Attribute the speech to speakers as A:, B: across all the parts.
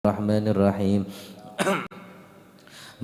A: الرحمن الرحيم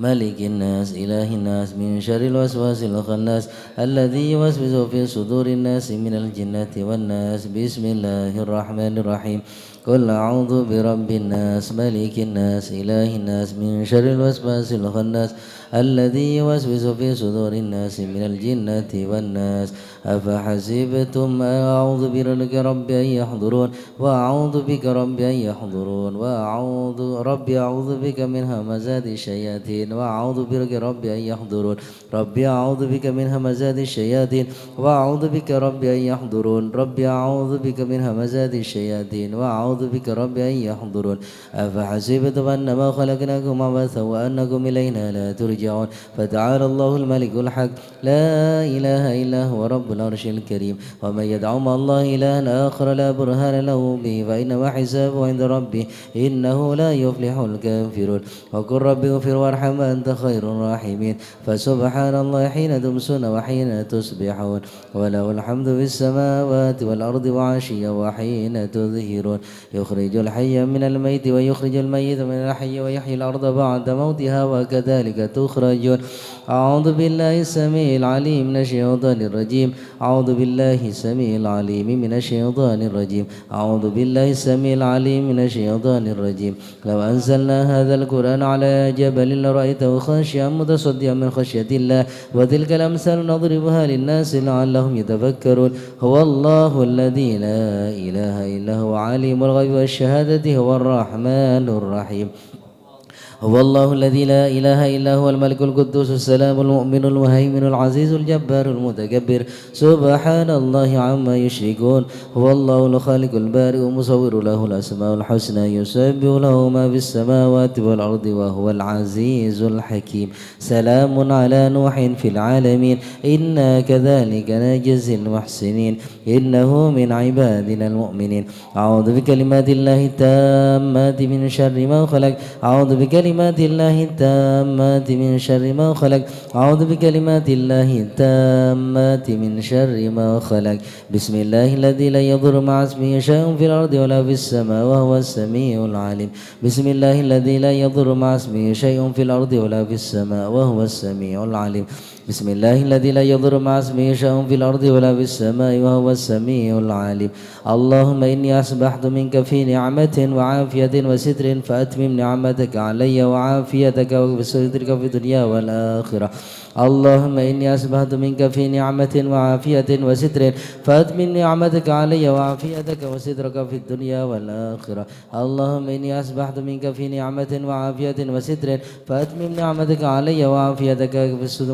A: مالك الناس إله الناس من شر الوسواس الخناس الذي يوسوس في صدور الناس من الجنة والناس. بسم الله الرحمن الرحيم. قل أعوذ برب الناس ملك الناس إله الناس من شر الوسواس الخناس الذي يوسوس في صدور الناس من الجنة والناس. أفحسبتم أعوذ بربك رب أن يحضرون وأعوذ بك رب أن يحضرون أعوذ بك من همزات الشياطين وأعوذ بك رب أن يحضرون ربي أعوذ بك من همزات الشياطين وأعوذ بك رب أن يحضرون ربي أعوذ بك من همزات الشياطين وأعوذ بك رب أن يحضرون. أفحسبتم أنما خلقناكم عبثا وأنكم إلينا لا ترجعون فتعالى الله الملك الحق لا إله إلا هو رب العرش الكريم. ومن يدعو مع الله إلها آخر لا برهان له به فإنما حسابه عند ربه إنه لا يفلح الكافرون. وقل رب اغفر وارحم وأنت خير الراحمين. فسبحان الله حين تمسون وحين تصبحون وله الحمد في السماوات والأرض وعشيا وحين تظهرون. يخرج الحي من الميت ويخرج الميت من الحي ويحيي الأرض بعد موتها وكذلك تخرجون. أعوذ بالله السميع العليم من الشيطان الرجيم أعوذ بالله السميع العليم من الشيطان الرجيم أعوذ بالله السميع العليم من الشيطان الرجيم. لو أنزلنا هذا القرآن على جبل لرأيته خاشعا متصدعا من خشية الله وتلك الأمثال نضربها للناس لعلهم يتفكرون. هو الله الذي لا إله إلا هو عالم الغيب والشهادة هو الرحمن الرحيم. هو الله الذي لا إله إلا هو الملك القدوس السلام المؤمن المهيمن العزيز الجبار المتكبر سبحان الله عما يشركون. هو الله الخالق البارئ المصور له الأسماء الحسنى يسبح له ما في السماوات والأرض وهو العزيز الحكيم. سلام على نوح في العالمين إنا كذلك نجزي المحسنين إنه من عبادنا المؤمنين. أعوذ بكلمات الله التامات من شر ما خلق أعوذ بكلمات الله التامات من شر ما خلق أعوذ بكلمات الله التامات من شر ما خلق. بسم الله الذي لا يضر مع اسمه شيء في الأرض ولا في السماء وهو السميع العليم. بسم الله الذي لا يضر مع اسمه شيء في الأرض ولا في السماء وهو السميع العليم. بسم الله الذي لا يضر مع اسمه شيء في الأرض ولا في السماء وهو السميع العليم. اللهم إني أصبحت منك في نعمة وعافية وستر فأتمم نعمتك علي وعافيتك وسترك في الدنيا والآخرة. اللهم إني أصبحت منك في نعمة وعافية وستر فأتمم نعمتك علي وعافيتك وسترك في الدنيا والآخرة. اللهم إني أصبحت منك في نعمة وعافية وستر فأتمم نعمتك علي وعافيتك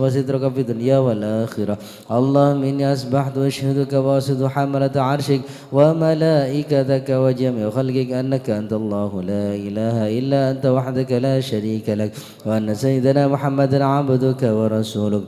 A: وسترك في الدنيا والآخرة. اللهم إني أصبحت أشهدك وأشهد حملة عرشك وملائكتك وجميع خلقك أنك أنت الله لا إله إلا أنت وحدك لا شريك لك وأن سيدنا محمدا عبدك ورسولك.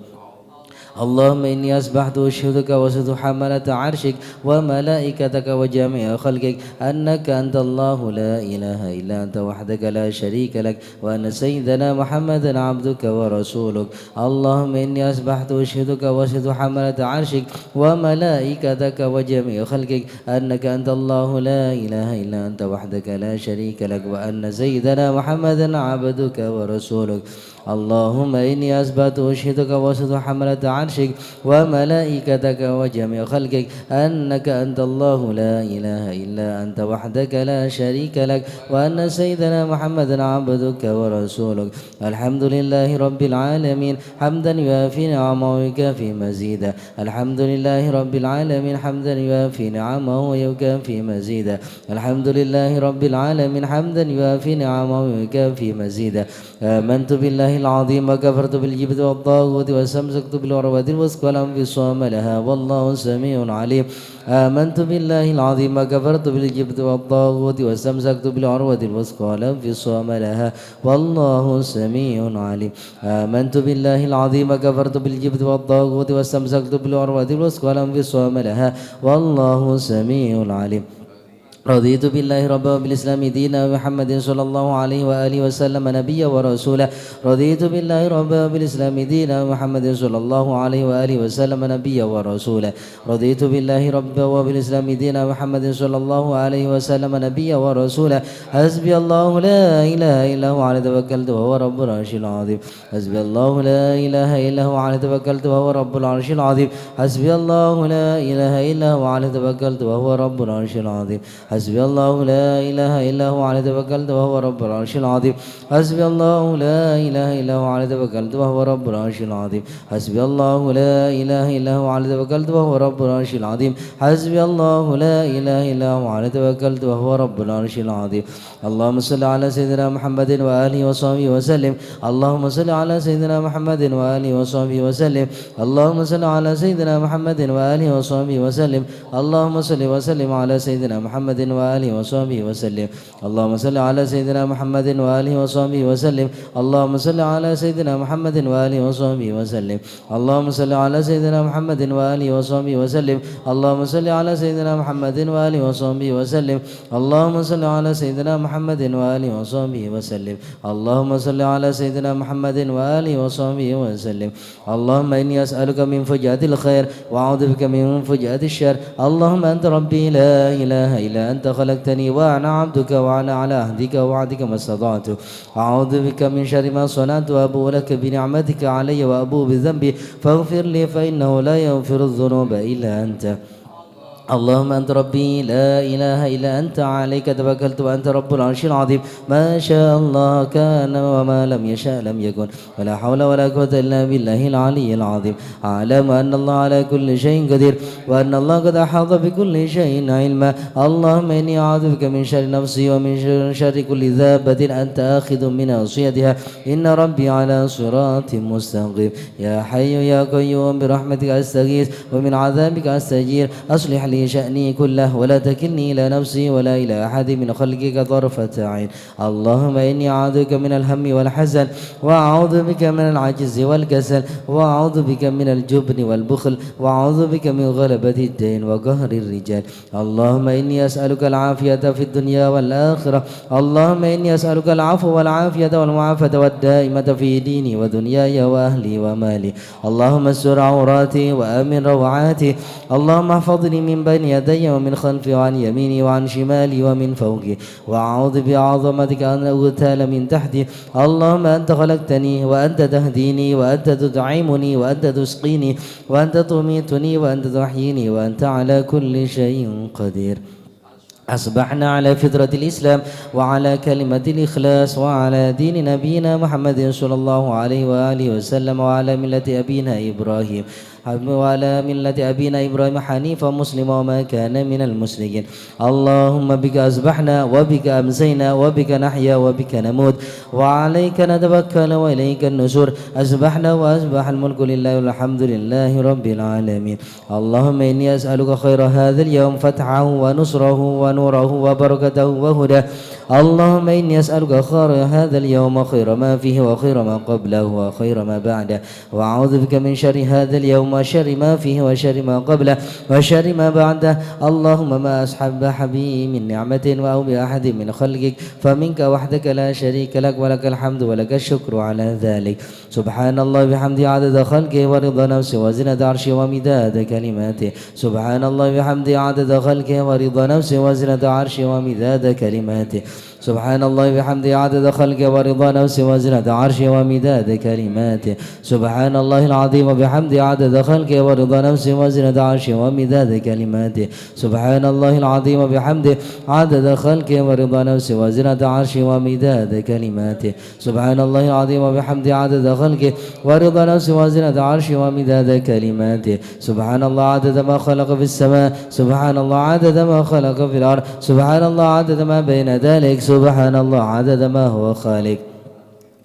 A: اللهم إني أصبحت أشهدك وأشهد حملة عرشك وملائكتك وجميع خلقك أنك أنت الله لا إله إلا أنت وحدك لا شريك لك وأن سيدنا محمدا عبدك ورسولك. اللهم إني أصبحت أشهدك وأشهد حملة عرشك وملائكتك وجميع خلقك أنك أنت الله لا إله إلا أنت وحدك لا شريك لك وأن سيدنا محمدا عبدك ورسولك. اللهم إني أثبت أشهدك وأشهد حملة عرشك وملائكتك وجميع خلقك أنك أنت الله لا إله إلا أنت وحدك لا شريك لك وأن سيدنا محمدا عبدك ورسولك. الحمد لله رب العالمين حمدا يوافي نعمه ويكافي مزيدا. الحمد لله رب العالمين حمدا يوافي نعمه ويكافي مزيدا. الحمد لله رب العالمين حمدا يوافي نعمه ويكافي مزيدا. آمنت بالله العظيم وكفرت بالجبت والطاغوت واستمسكت بالعروة الوثقى لا انفصام لها والله سميع عليم. آمنت بالله العظيم وكفرت بالجبت والطاغوت واستمسكت بالعروة الوثقى لا انفصام لها والله سميع عليم. آمنت بالله العظيم وكفرت بالجبت والطاغوت واستمسكت بالعروة الوثقى لا انفصام لها والله سميع عليم. رضيت بالله ربا وبالإسلام دينا ومحمد صلى الله عليه وآله وسلم نبيا ورسولا رضيت بالله ربا وبالإسلام دينا ومحمد صلى الله عليه وآله وسلم نبيا ورسولا رضيت بالله ربا وبالإسلام دينا ومحمد صلى الله عليه وسلم نبيا ورسولا حسبي الله لا إله إلا هو عليه توكلت وهو رب العرش العظيم حسبي الله لا إله إلا هو عليه توكلت وهو رب العرش العظيم حسبي الله لا إله إلا هو عليه توكلت وهو رب العرش العظيم حسبي الله لا إله إلا هو عليه توكلت وهو رب العرش العظيم حسبي الله لا إله إلا هو عليه توكلت وهو رب العرش العظيم حسبي الله لا إله إلا هو عليه توكلت وهو رب العرش العظيم حسبي الله لا إله إلا هو عليه توكلت وهو رب العرش العظيم اللهم صل على سيدنا محمد وآله وصحبه وسلم اللهم صل على سيدنا محمد وآله وصحبه وسلم اللهم صل على سيدنا محمد وآله وصحبه وسلم اللهم صل وسلم على سيدنا محمد وآله وصحبه وسلم اللهم صل على سيدنا محمد وآله وصحبه وسلم اللهم صل على سيدنا محمد وآله وصحبه وسلم اللهم صل على سيدنا محمد وآله وصحبه وسلم اللهم صل على سيدنا محمد وآله وصحبه وسلم اللهم صل على سيدنا محمد وآله وصحبه وسلم اللهم صل على سيدنا محمد وآله وصحبه وسلم اللهم إني أسألك من فجأة الخير وأعوذ بك من فجأة الشر اللهم أنت ربي لا إله إلا أنت خلقتني وأنا عبدك وأنا على عهدك ووعدك ما استطعت أعوذ بك من شر ما صنعت وأبوء لك بنعمتك علي وأبوء بذنبي فاغفر لي فإنه لا يغفر الذنوب إلا أنت اللهم أنت ربي لا إله إلا أنت عليك توكلت وأنت رب العرش العظيم ما شاء الله كان وما لم يشاء لم يكن ولا حول ولا قوة إلا بالله العلي العظيم أعلم أن الله على كل شيء قدير وأن الله قد أحاط بكل شيء علما اللهم إني أعوذ بك من شر نفسي ومن شر كل ذابة أنت آخذ من أوصيتها إن ربي على صراط مستقيم يا حي يا قيوم برحمتك أستغيث ومن عذابك أستجير أصلح لي شأني كله ولا تكلني إلى نفسي ولا إلى أحد من خلقك طرفة عين اللهم إني أعوذ بك من الهم والحزن وأعوذ بك من العجز والكسل وأعوذ بك من الجبن والبخل وأعوذ بك من غلبة الدين وقهر الرجال اللهم إني أسألك العافية في الدنيا والآخرة اللهم إني أسألك العفو والعافية والمعافاة والدائمة في ديني ودنياي وأهلي ومالي اللهم استر عوراتي وأمن روعاتي اللهم احفظني من بين يدي ومن خلفي وعن يميني وعن شمالي ومن فوقي وأعوذ بعظمتك أن أغتال من تحتي اللهم أنت خلقتني وأنت تهديني وأنت تطعمني وأنت تسقيني وأنت تميتني وأنت تحييني وأنت على كل شيء قدير أصبحنا على فطرة الإسلام وعلى كلمة الإخلاص وعلى دين نبينا محمد صلى الله عليه وآله وسلم وعلى ملة أبينا إبراهيم وعلى ملة أبينا إبراهيم حنيفا مسلما وما كان من المشركين اللهم بك أصبحنا وبك أمسينا وبك نحيا وبك نموت وعليك نتوكل وإليك النشور أصبحنا وأصبح الملك لله والحمد لله رب العالمين اللهم إني أسألك خير هذا اليوم فتحه ونصره ونوره وبركته وهداه اللهم إني أسألك خير هذا اليوم خير ما فيه وخير ما قبله وخير ما بعده وأعوذ بك من شر هذا اليوم وشر ما فيه وشر ما قبله وشر ما بعده اللهم ما أصحب حبي من نعمة أو بأحد من خلقك فمنك وحدك لا شريك لك ولك الحمد ولك الشكر على ذلك سبحان الله بحمده عدد خلقه ورضا نفسه وزنة عرشه ومداد كلماته سبحان الله بحمده عدد خلقه ورضا نفسه وزنة عرشه ومداد كلماته سبحان الله بحمده عدد خلقه ورضا نفسه وزنة عرشه ومداد كلماته سبحان الله العظيم وبحمده عدد خلقه ورضا نفسه وزنة عرشه ومداد كلماته سبحان الله العظيم وبحمده عدد خلقه ورضا نفسه وزنة عرشه ومداد كلماته سبحان الله العظيم وبحمده عدد خلقه ورضا نفسه وزنة عرشه ومداد كلماته سبحان الله عدد ما خلق في السماء سبحان الله عدد ما خلق في الأرض سبحان الله عدد ما بين ذلك سبحان الله عدد ما هو خالق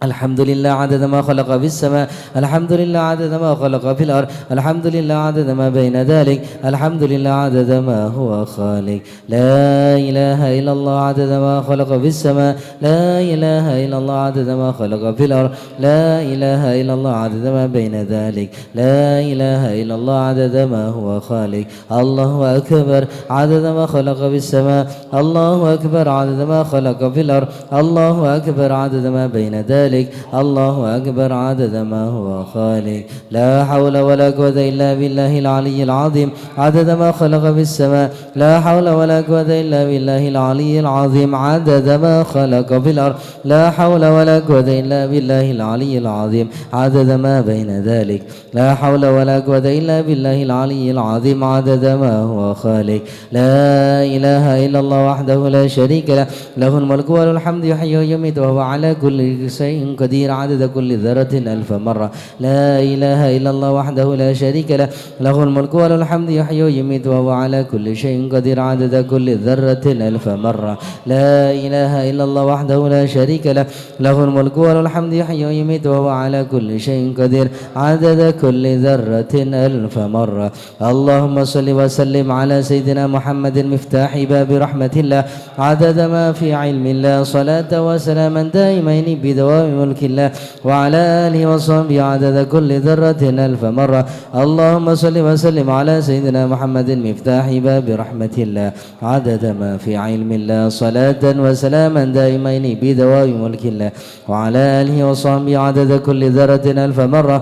A: الحمد لله عدد ما خلق في السماء، الحمد لله عدد ما خلق في الأرض، الحمد لله عدد ما بين ذلك، الحمد لله عدد ما هو خالق. لا إله إلا الله عدد ما خلق في السماء، لا إله إلا الله عدد ما خلق في الأرض، لا إله إلا الله عدد ما بين ذلك، لا إله إلا الله عدد ما هو خالق. الله أكبر عدد ما خلق في السماء، الله أكبر عدد ما خلق في الأرض، الله أكبر عدد ما بين ذلك، الله أكبر عدد ما هو خالق. لا حول ولا قوة إلا بالله العلي العظيم عدد ما خلق في السماء، لا حول ولا قوة إلا بالله العلي العظيم عدد ما خلق في الأرض، لا حول ولا قوة إلا بالله العلي العظيم عدد ما بين ذلك، لا حول ولا قوة إلا بالله العلي العظيم عدد ما هو خالق. لا إله إلا الله وحده لا شريك له، له الملك وله الحمد يحيي ويميت وهو على كل شيء قدير عدد كل ذرة ألف مرة. لا إله إلا الله وحده لا شريك له، له الملك وله الحمد يحيي ويميت وهو على كل شيء قدير عدد كل ذرة ألف مرة. لا إله إلا الله وحده لا شريك له، له الملك وله الحمد يحيي ويميت وهو على كل شيء قدير عدد كل ذرة ألف مرة. اللهم صل وسلم على سيدنا محمد مفتاح باب رحمة الله عدد ما في علم الله، صلاة وسلاما دائمين بدوام ملك الله، وعلى آله وصحبه عدد كل ذرة ألف مرة. اللهم صل وسلم على سيدنا محمد مفتاح باب رحمة الله عدد ما في علم الله، صلاة وسلاما دائمين بدوام ملك الله، وعلى آله وصحبه عدد كل ذرة ألف مرة.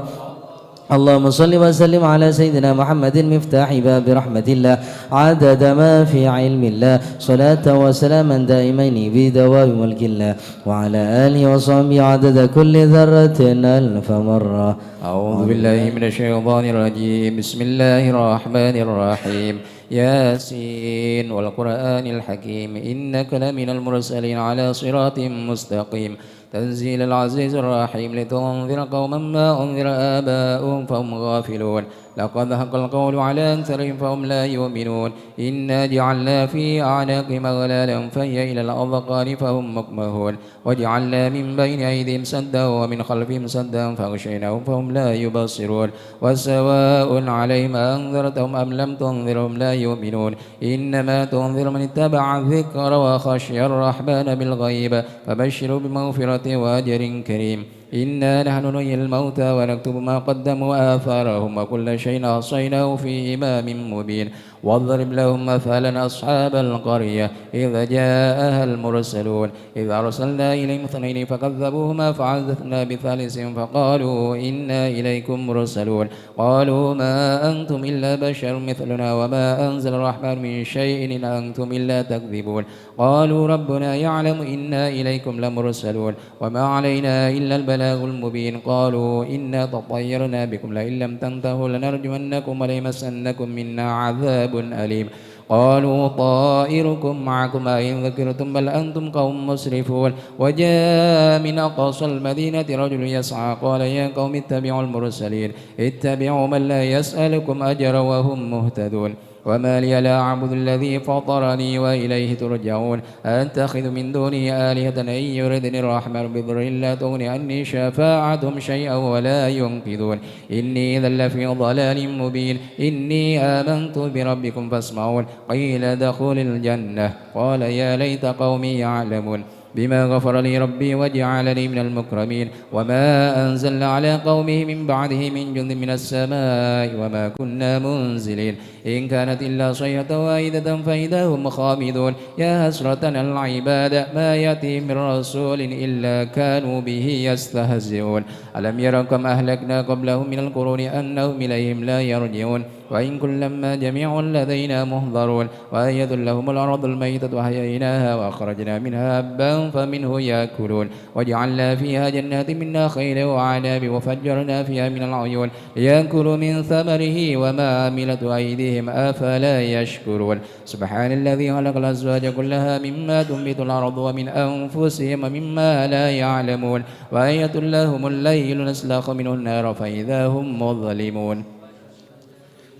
A: اللهم صل وسلم على سيدنا محمد مفتاح باب رحمة الله عدد ما في علم الله، صلاة وسلاما دائمين بدوام ملك الله، وعلى آله وصحبه عدد كل ذرة ألف مرة.
B: أعوذ بالله من الشيطان الرجيم. بسم الله الرحمن الرحيم. ياسين والقرآن الحكيم إنك لمن المرسلين على صراط مستقيم. تنزيل العزيز الرحيم لتنذر قوما ما أنذر آباؤهم فهم غافلون. لقد حق القول على أكثرهم فهم لا يؤمنون. إنا جعلنا في أعناقهم أغلالا فهي إلى الأذقان فهم مقمحون. وجعلنا من بين أيديهم سدا ومن خلفهم سدا فأغشيناهم فهم لا يبصرون. وسواء عليهم أنذرتهم أم لم تنذرهم لا يؤمنون. إنما تنذر من اتبع الذكر وخشي الرحمن بالغيب فبشروا بمغفرة وأجر كريم. إنا نحن نحيي الموتى ونكتب ما قدموا وآثارهم وكل شيء أحصيناه في إمام مبين. واضرب لهم مثلا أصحاب القرية إذا جاءها المرسلون إذ أرسلنا إليهم اثنين فكذبوهما فعززنا بثالث فقالوا إنا إليكم مرسلون. قالوا ما أنتم إلا بشر مثلنا وما أنزل الرحمن من شيء إن أنتم إلا تكذبون. قالوا ربنا يعلم إنا إليكم لمرسلون وما علينا إلا البلاغ المبين. قالوا إنا تطيرنا بكم لئن لم تنتهوا لنرجمنكم وليمسنكم منا عذاب أليم. قالوا طائركم معكم أئن ذكرتم بل أنتم قوم مسرفون. وجاء من أقصى المدينة رجل يسعى قال يا قوم اتبعوا المرسلين اتبعوا من لا يسألكم أجرا وهم مهتدون. وما لي لا أعبد الذي فطرني وإليه ترجعون. أتخذ من دونه آلهة إن يردني الرحمن بضر لا تغني عني شفاعتهم شيئا ولا ينقذون. إني إذا لفي ضلال مبين. إني آمنت بربكم فاسمعون. قيل ادخل الجنة قال يا ليت قومي يعلمون بما غفر لي ربي وجعلني من المكرمين. وما أنزلنا على قومه من بعده من جند من السماء وما كنا منزلين. إن كانت إلا صيحة واحدة فإذا هم خامدون. يا حسرة على العباد ما يأتي من رسول إلا كانوا به يستهزئون. ألم يروا كم أهلكنا قبلهم من القرون أنهم إليهم لا يرجعون. وإن كلما جميع لدينا محضرون. وأيد لهم الأرض الميتة وأحييناها وأخرجنا منها هبا فمنه يأكلون. وجعلنا فيها جنات من نخيل وعناب وفجرنا فيها من العيون ليأكلوا من ثمره وما عملت أيديهم أفلا يشكرون. سبحان الذي خلق الأزواج كلها مما تنبت الأرض ومن أنفسهم ومما لا يعلمون. وآية لهم الليل نسلخ منه النار فإذا هم مظلمون.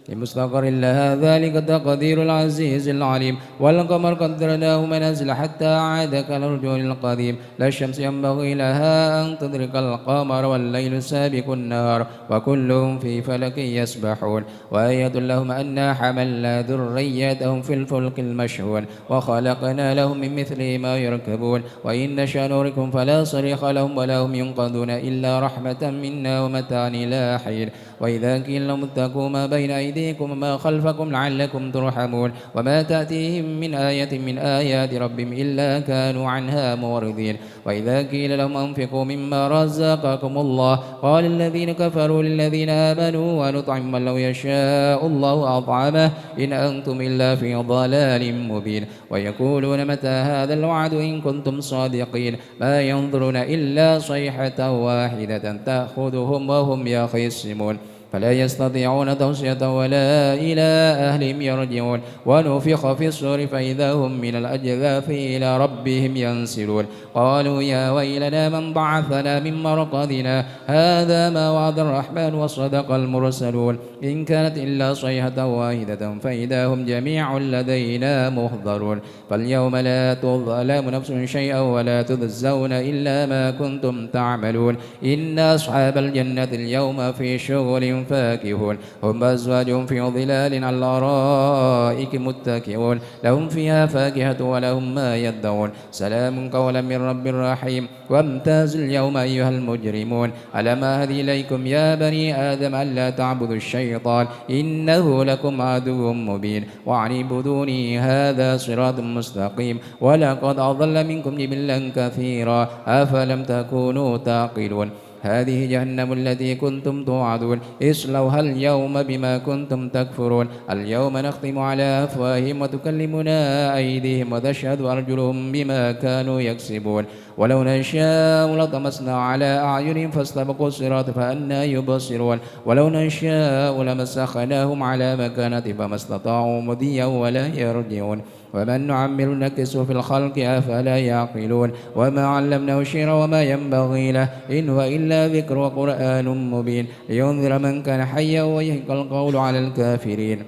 B: لمستقر لها ذلك تقدير العزيز العليم. والقمر قدرناه منازل حتى عاد كالرجل القديم. لا الشمس ينبغي لها أن تدرك القمر والليل سابق النهار وكلهم في فلك يسبحون. وآية لهم أنا حملنا ذريتهم في الفلك المشحون وخلقنا لهم من مثله ما يركبون وإن نشأ نغرقهم فلا صريخ لهم ولا هم ينقذون إلا رحمة منا ومتاعا إلى حين. وإذا قيل لهم اتقوا ما بين أيديكم وما خلفكم لعلكم ترحمون وما تأتيهم من آية من آيات ربهم إلا كانوا عنها معرضين. وإذا قيل لهم أنفقوا مما رزقكم الله قال الذين كفروا للذين آمنوا ونطعم من لو يشاء الله أطعمه إن أنتم إلا في ضلال مبين. ويقولون متى هذا الوعد إن كنتم صادقين ما ينظرون إلا صيحة واحدة تأخذهم وهم يخصمون فلا يستطيعون توصية ولا إلى أهلهم يرجعون. ونفخ في الصور فإذا هم من الأجداث إلى ربهم ينسلون قالوا يا ويلنا من بعثنا من مرقدنا هذا ما وعد الرحمن وصدق المرسلون إن كانت إلا صيحة واحدة فإذا هم جميع لدينا محضرون. فاليوم لا تظلم نفس شيئا ولا تجزون إلا ما كنتم تعملون إن أصحاب الجنة اليوم في شغل فاكهون هم أزواجهم في ظلال على الأرائك متكئون لهم فيها فاكهة ولهم ما يدعون سلام قولا من رب رحيم. وامتاز اليوم أيها المجرمون ألم أهد إليكم يا بني آدم ألا تعبدوا الشيطان إنه لكم عدو مبين وأن اعبدوني هذا صراط مستقيم ولقد أضل منكم جبلا كثيرا أفلم تكونوا تعقلون. هذه جهنم التي كنتم توعدون اصلوها اليوم بما كنتم تكفرون. اليوم نختم على أفواههم وتكلمنا أيديهم وتشهد أرجلهم بما كانوا يكسبون. ولو نشاء لطمسنا على أعينهم فاستبقوا الصراط فأنى يبصرون ولو نشاء لمسخناهم على مكانتهم فما استطاعوا مضيا ولا يرجعون. ومن نعمر نكسه في الخلق أفلا يعقلون. وما علمناه الشعر وما ينبغي له إن هو إلا ذكر وقرآن مبين لينذر من كان حيا ويحق القول على الكافرين.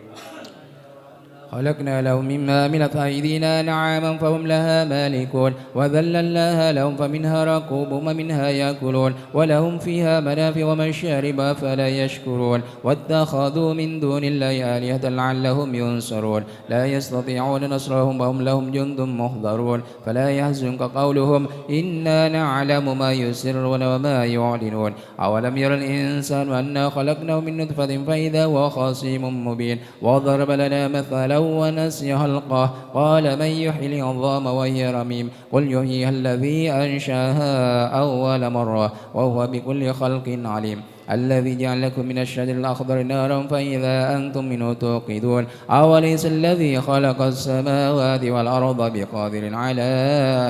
B: خلقنا لهم مما عملت أيدينا نعاما فهم لها مالكون وذللناها لهم فمنها ركوبهم ومنها يأكلون ولهم فيها منافع ومشارب أفلا يشكرون. واتخذوا من دون الله آلهة لعلهم ينصرون لا يستطيعون نصرهم وهم لهم جند محضرون. فلا يحزنك قولهم إنا نعلم ما يسرون وما يعلنون. أولم ير الإنسان أنا خلقناه من نطفة فإذا هو خصيم مبين وضرب لنا مثلا ونسي خلقه قال من يحيي العظام وهي رميم قل يحييها الذي أنشاها أول مرة وهو بكل خلق عليم. الذي جعل لكم من الشجر الأخضر نارا فإذا أنتم منه توقدون أوليس الذي خلق السماوات والأرض بقادر على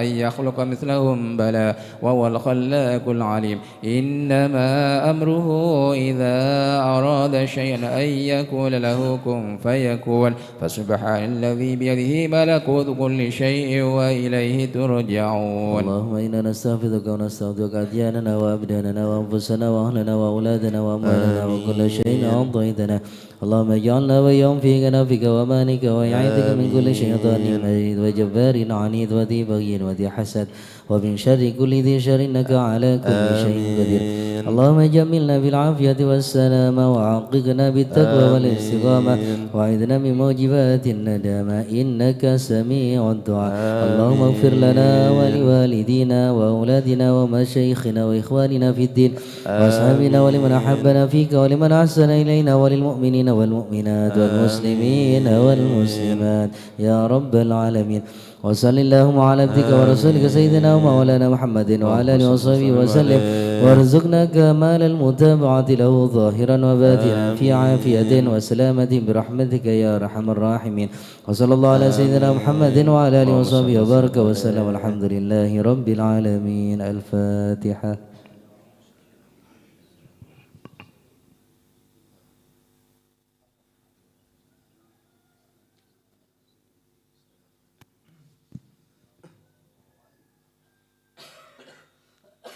B: أن يخلق مثلهم بلى وهو الخلاق العليم. إنما أمره إذا أراد شيئا أن يقول له كن فيكون فسبحان الذي بيده ملكوت كل شيء وإليه ترجعون.
A: اللهم إنا نستغفرك ونستغفرك أدياننا وأبداننا وأنفسنا وأهلنا وأولادنا وأموالنا وكل شيء أعطيتنا. اللهم اجعلنا وإياهم في كنفك وأمانك وإعاذك من كل شيطان مريد وجبار عنيد وذي بغي وذي حسد ومن شر كل ذي شر إنك على كل شيء قدير. اللهم جملنا بالعافية والسلامة وعققنا بالتقوى والاستقامة وأعذنا من موجبات الندامة إنك سميع الدعاء. اللهم اغفر لنا ولوالدينا وأولادنا ومشايخنا وإخواننا في الدين وأصحابنا ولمن أحبنا فيك ولمن أحسن إلينا وللمؤمنين والمؤمنات والمسلمين والمسلمات يا رب العالمين. وصل اللهم على عبدك ورسولك سيدنا ومولانا محمد وعلى آله وصحبه وسلم وارزقنا كمال المتابعة له ظاهرا وباطنا في عافية وسلامة برحمتك يا أرحم الراحمين. وصلى الله على سيدنا محمد وعلى آله وصحبه وبارك وسلم والحمد لله رب العالمين. الفاتحة.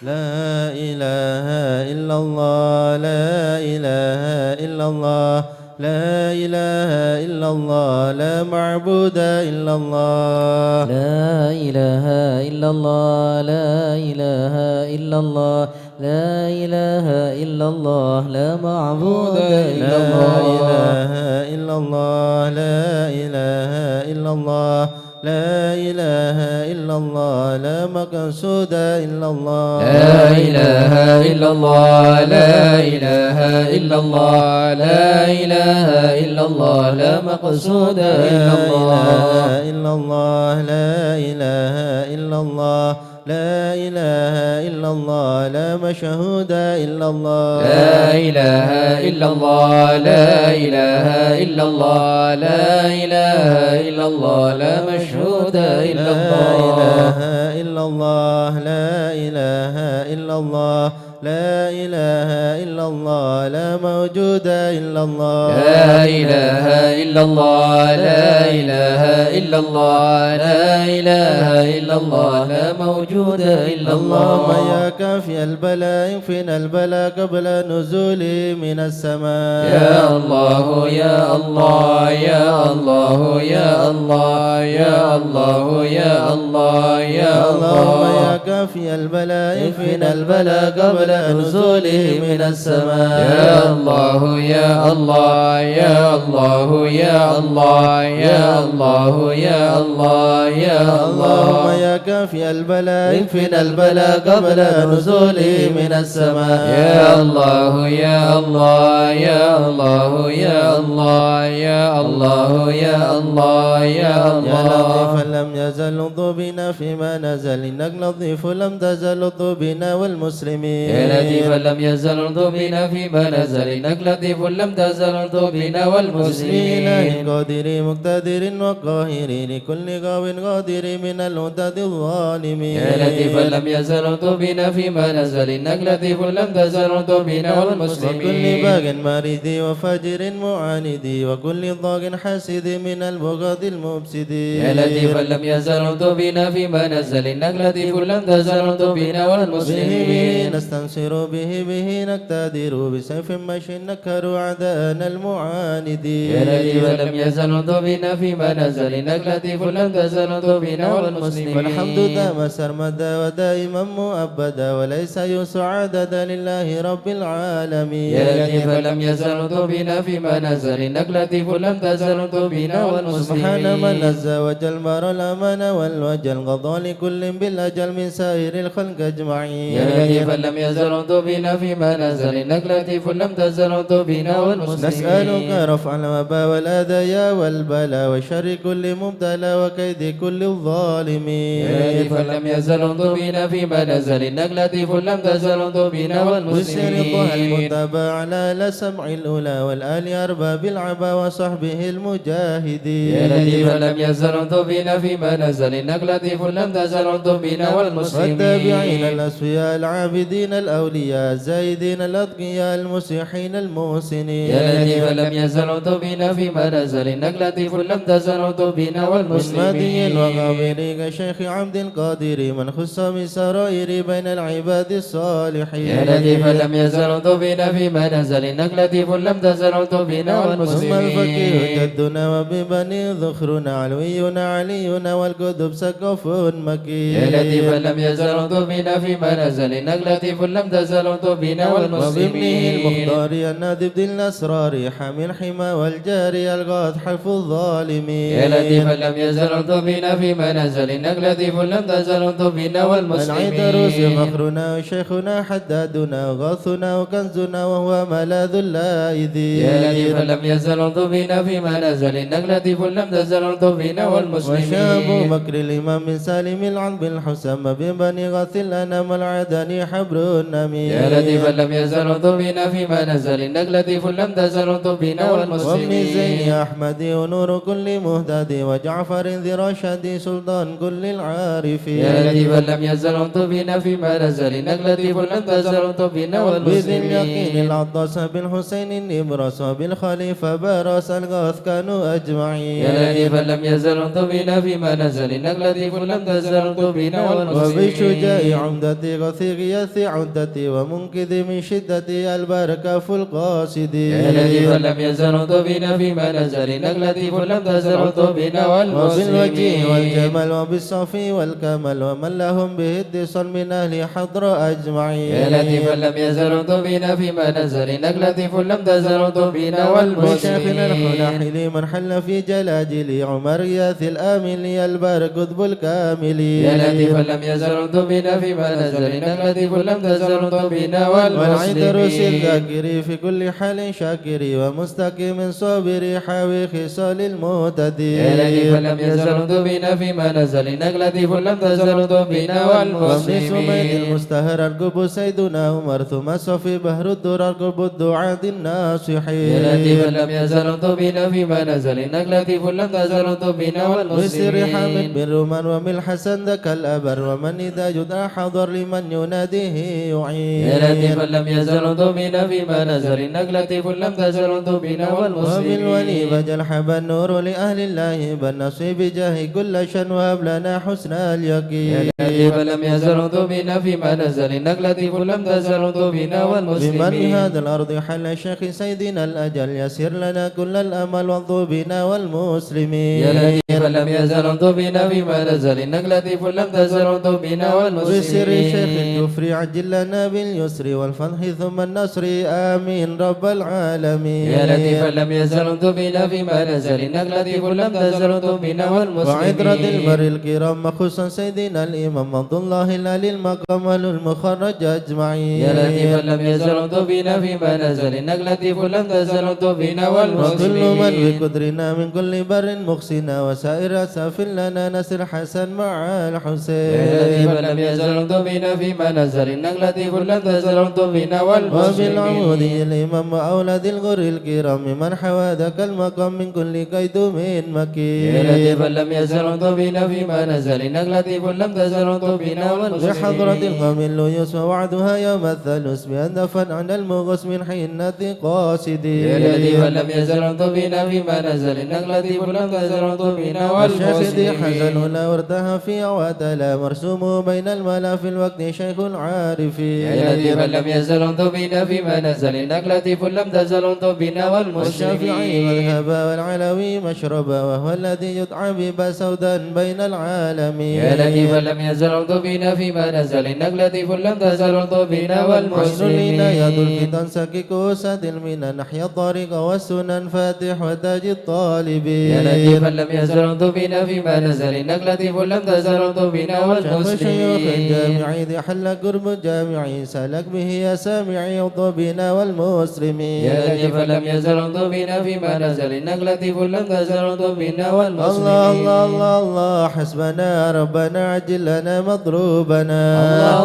C: لا إله إلا الله لا إله إلا الله لا إله إلا الله لا معبود إلا الله
A: لا إله إلا الله لا إله إلا الله لا إله إلا الله لا معبود إلا الله
C: لا إله إلا الله لا إله إلا الله لا إله إلا الله لا مقصود إلا الله
B: لا إله إلا الله لا إله إلا الله لا إله إلا الله لا مقصود إلا الله
C: إلا الله لا إله إلا الله لا إله إلا الله لا مشهود إلا الله
B: لا إله إلا الله لا إله إلا الله لا إله إلا الله لا مشهود إلا الله
C: لا إله إلا الله لا إله إلا الله لا إله إلا الله لا موجود إلا الله
B: لا إله إلا الله لا إله إلا الله لا إله إلا الله لا موجود إلا
C: اللهم
B: الله
C: يا كافي البلاء انفنا البلاء قبل نزول من السماء
B: يا الله يا الله يا الله يا الله يا الله يا الله يا
C: اللهم يا
B: الله
C: كافي البلاء انفنا البلاء قبل نزوله من السماء
B: يا الله يا الله يا الله يا الله يا الله يا الله يا
C: اللهم
B: الله
C: يا كافي البلاء انفنا البلاء قبل نزوله من السماء
B: يا الله يا الله يا الله يا الله يا الله يا الله يا
C: يا
B: الله
C: لطيفا لم يزل لطفنا فيما نزل إنك لطيف لم تزل لطفنا والمسلمين
B: يا لطيفا لم يزل بنا فيما نزل إنك لطيف لم تزل بنا والمسلمين
C: إله قادر مقتدر وقاهر لكل قاو قادر من الهدى الظالمين
B: يا لطيفا لم يزل بنا فيما نزل إنك لطيف لم تزل بنا
C: وكل
B: والمسلمين
C: باغ مريد وفجر معاند وكل ضاغ حاسد من البغض المفسد
B: يا لطيفا لم يزل بنا فيما نزل إنك لطيف لم تزل بنا
C: به
B: والمسلمين
C: نستنصر به نقتدر بسيف مشي نكر أعداءنا المعاندين
B: يا لطيفا لم يزل بنا فيما نزل إنك لطيف لم تزل بنا والمسلمين
C: والحمد دام سرمدا ودائما مؤبدا وليس يسع عددا لله رب العالمين
B: يا لطيفا لم يزل بنا فيما نزل إنك لطيف لم تزل بنا
C: سبحان من
B: والمسلمين
C: عز وجل مر الأمان والوجل قضى لكل بالأجل من سائر الخلق أجمعين
B: يا لطيفا لم يزل بنا فيما نزل إنك لطيف لم تزل بنا والمسلمين
C: نسألك رفع الوباء والأذى والبلاء وشر كل مبتلى وكيد كل الظالمين
B: يا لطيفا لم يزل بنا فيما نزل إنك لطيف لم تزل بنا
C: وسر
B: والمسلمين
C: المتبع على لسمع الأولى والآل أرباب العبا وصحبه المجاهدين
B: يا لطيفا لم يزل بنا فيما نزل إنك لطيف لم تزل بنا
C: والتابعين
B: والمسلمين
C: الأسفياء العابدين الأولياء الزايدين الأتقياء المصلحين المحسنين
B: يا لطيفا لم يزل بنا فيما نزل إنك لطيف لم تزل بنا
C: من
B: والمسلمين
C: مدي وغابر كشيخ عبد القادر من خص بالسرائر بين العباد الصالحين
B: يا لطيفا لم يزل بنا فيما نزل إنك لطيف لم تزل بنا
C: ثم الفقيه
B: والمسلمين
C: جدنا وببني ذخرنا علوينا علينا والقدب سقف مكي
B: يا لطيفا لم يزل بنا فيما نزل إنك لطيف لم تزل بنا
C: وبابنه
B: والمسلمين
C: المختار النادب ذي الأسرار حامي الحمى والجاري الغاث حلف الظالمين
B: يا لطيفا لم يزل بنا فيما نزل إنك لطيف لم تزل بنا
C: العيدروس
B: والمسلمين
C: فخرنا وشيخنا حدادنا وغاثنا وكنزنا وهو ملاذ اللاذين
B: يا لطيفا لم يزل بنا فيما نزل إنك لطيف لم تزل بنا
C: وشاب
B: والمسلمين
C: بكر الإمام من سالم العلب الحسام ببني غاث الأنام العدني حبر النمير
B: يا لطيفا لم يزل بنا فيما نزل إنك لطيف لم تزل بنا
C: وابن زين
B: والمسلمين
C: أحمد ونور كل مهتد وجعفر ذي رشد سلطان كل العارفين
B: يا لطيفا لم يزل بنا فيما نزل إنك لطيف لم تزل بنا
C: بذي اليقين
B: والمسلمين
C: العطاس بالحسين النبرس وبالخليفة باراس الغاث كانوا أجمعين
B: يا لطيفا لم يزل بنا فيما نزل إنك لطيف لم تزل بنا
C: وبالشجاع
B: والمسلمين
C: عمدة غثي غياث العدة ومنقذ من شدة البركة القاصد
B: يا لطيف لم يزل بنا فيما نزل إنك لطيف لم تزل بنا
C: وبالوجه
B: والمسلمين
C: والجمال وبالصفي والكمال ومن لهم به اتصال من أهل حضر أجمعين
B: يا لطيف لم يزل بنا فيما نزل إنك لطيف لم تزل بنا
C: وشيخنا
B: والمسلمين
C: الحلاحل من حل في جلاجل عمر ياث الآمل البار قطب الكامل
B: يا لطيف لم يزل بنا فيما نزل إنك لطيف لم تزل بنا
C: والعيدروس
B: والمسلمين
C: الذاكر في كل حال شاكر ومستقيم صابر حاوي خصال المهتدي
B: يا لطيف لم يزل بنا فيما نزل إنك لطيف لم تزل بنا
C: وابن سميد
B: والمسلمين
C: المستهر القب سيدنا عمر ثم صفي بهر الدرر قرب الدعاة الناصحين
B: يا لطيف لم يزل بنا فيما نزل إنك لطيف لم تزل بنا
C: وسر
B: والمسلمين
C: حامد بن رومان ومن الحسن ذاك الأبر ومن إذا جدع حضر لمن يناديه يعين
B: يا لطيف لم يزل بنا فيما نزل إنك لطيف لم تزل بنا والمسلمين
C: وبالولي بجل حب النور لأهل الله بالنصيب جاه كل شن وهب لنا حسن
B: يا
C: اليقين
B: لطيف لم يزل بنا فيما نزل إنك لطيف لم تزل بنا
C: بمن
B: والمسلمين
C: هذا الأرض حل الشيخ سيدنا الأجل يسر لنا كل الأمل واضو بنا والمسلمين
B: يا لطيف لم يزل بنا فيما نزل إنك لطيف لم تزل بنا
C: وسر شيخ
B: والمسلمين
C: الكفر عجل لنا باليسر والفتح ثم النصر آمين رب العالمين
B: يا لطيف لم يزل بنا فيما نزل إنك لطيف لم تزل بنا
C: وعذرة
B: والمسلمين
C: البر الكرام خصوصا سيدنا الإمام عبد الله العلي المقام المخرج أجمعين
B: يا لطيف لم يزل بنا فيما نزل إنك لطيف لم تزل بنا
C: وكل من
B: والمسلمين
C: بقدرنا من كل بر مخسنا وسائر أساف لنا نسر حسن مع الحسين
B: يا لطيف لم يزل بنا فيما نزل إنك لطيف لم تزل بنا والمسلمين
C: وبالعمودي الإمام وأولاد الغر الكرام من حوى ذاك المقام من كل قيد من
B: يا
C: مكين
B: لطيف لم يزل بنا فيما نزل إنك لطيف لم تزل بنا
C: بحضرة
B: والمسلمين
C: القوم الليوس ووعدها يوم الثالوث بأن دفن عن المغص من حنة قاصدي
B: يا لطيف لم يزل بنا فيما نزل إنك لطيف لم تزل بنا
C: والشيخ ذي
B: والمسلمين
C: حزن لا وردها في عواتلا مرسوم بين الملا في الوقت شيخ عارفين
B: يا لطيف لم يزل بنا فيما نزل إنك لطيف لم تزل بنا
C: والشافعي
B: والمسلمين
C: مذهبا والعلوي مشربا وهو الذي يدعى ببا سودا بين العالمين
B: يا لطيف لم يزل بنا فيما نزل إنك لطيف لم تزل بنا
C: عشر
B: والمسلمين
C: العناية الفتن سكك وسد المنى نحيا الطريق والسنن فاتح وتاج الطالبين
B: يا لطيف لم يزل بنا فيما نزل إنك لطيف لم تزل بنا
C: شيخ شيوخ
B: والمسلمين
C: الجامعي ذي حل قرب الجامعي سلك به يا سامعي وطبنا والمسلمين
B: يا لطيف لم يزل بنا فيما نزل إنك لطيف لم تزل بنا والمسلمين
C: الله الله الله الله حسبنا ربنا عجل لنا مطلوبنا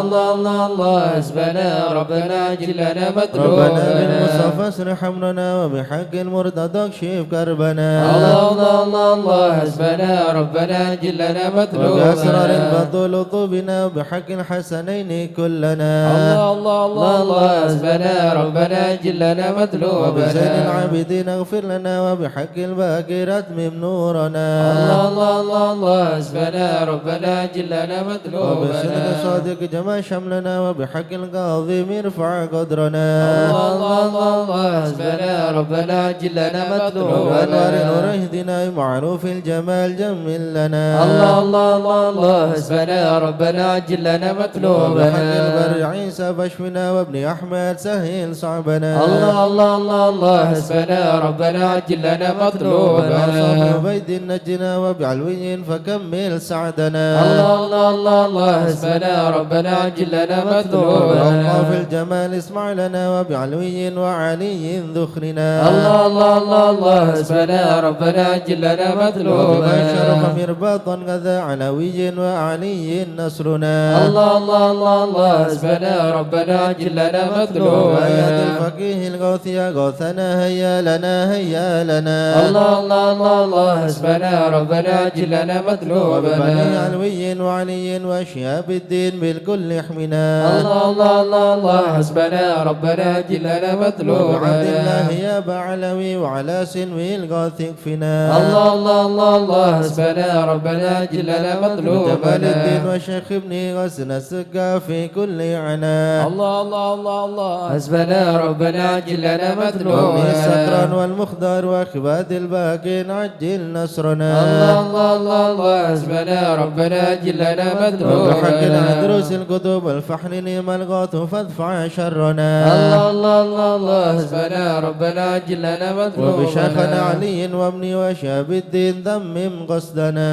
B: الله الله الله الله حسبنا ربنا عجل لنا
C: ربنا
B: مطلوبنا
C: بالمصطفى اسرح امرنا وبحق المرتضى اكشف كربنا
B: الله الله الله الله حسبنا ربنا عجل لنا
C: وبأسرار
B: مطلوبنا
C: البطول طوبنا وبحق الحسنين كلنا
B: الله الله الله الله حسبنا ربنا عجل لنا مطلوبنا
C: وبزين العابدين اغفر لنا وبحق الباقرات من نورنا
B: الله الله الله الله حسبنا ربنا عجل لنا
C: وبصدق
B: مطلوبنا
C: صادق جمع شملنا وبحق القاضي ارفع قدرنا
B: الله الله الله الله حسبنا ربنا عجل لنا
C: وبأنوار
B: مطلوبنا
C: نور اهدنا معروف الجمال جمل لنا
B: الله الله الله الله حسبنا ربنا عجل لنا
C: وبحق
B: مطلوبنا
C: البر عيسى بشفنا وابن أحمد سهل صعبنا
B: الله الله الله الله حسبنا ربنا عجل لنا
C: وبأصحاب
B: مطلوبنا
C: عبيد نجنا وبعلوي فكمل سعدنا
B: الله الله الله الله حسبنا ربنا عجل لنا
C: وأوقاف
B: مطلوبنا
C: الجمال اسمع لنا وبعلوي وعلي ذخرنا
B: الله الله الله الله حسبنا ربنا عجل لنا
C: وبشرف
B: مطلوبنا
C: مرباطا غذا علوي وعلي نصرنا
B: الله الله الله الله حسبنا ربنا عجل لنا
C: وآيات
B: مطلوبنا
C: الفقيه الغوث يا غوثنا هيا لنا هيا لنا
B: الله الله الله الله حسبنا ربنا عجل لنا
C: وببني
B: مطلوبنا
C: علوي وعلي وشهاب الدين بالكل احمنا
B: الله الله الله الله حسبنا ربنا عجل لنا
C: وبعبد
B: مطلوبنا
C: الله يا بعلوي وعلى سنوي الغوث اكفنا
B: الله الله الله الله حسبنا ربنا عجل لنا
C: جمال الدين
B: مطلوبنا
C: وشيخ ابن غسن السقا في كل عناه.
B: الله الله الله الله حسبنا ربنا عجل لنا
C: ومن
B: مطلوبنا.
C: السكران والمختار وأكباد الباقين عجل نصرنا.
B: الله الله الله الله حسبنا ربنا عجل لنا مطلوبنا.
C: وبحق الأدرس الكتب الفحل نيم الغوث فادفع شرنا.
B: الله الله الله الله حسبنا ربنا عجل لنا مطلوبنا.
C: وبشيخنا علي وابني وشاب الدين ذمم قصدنا.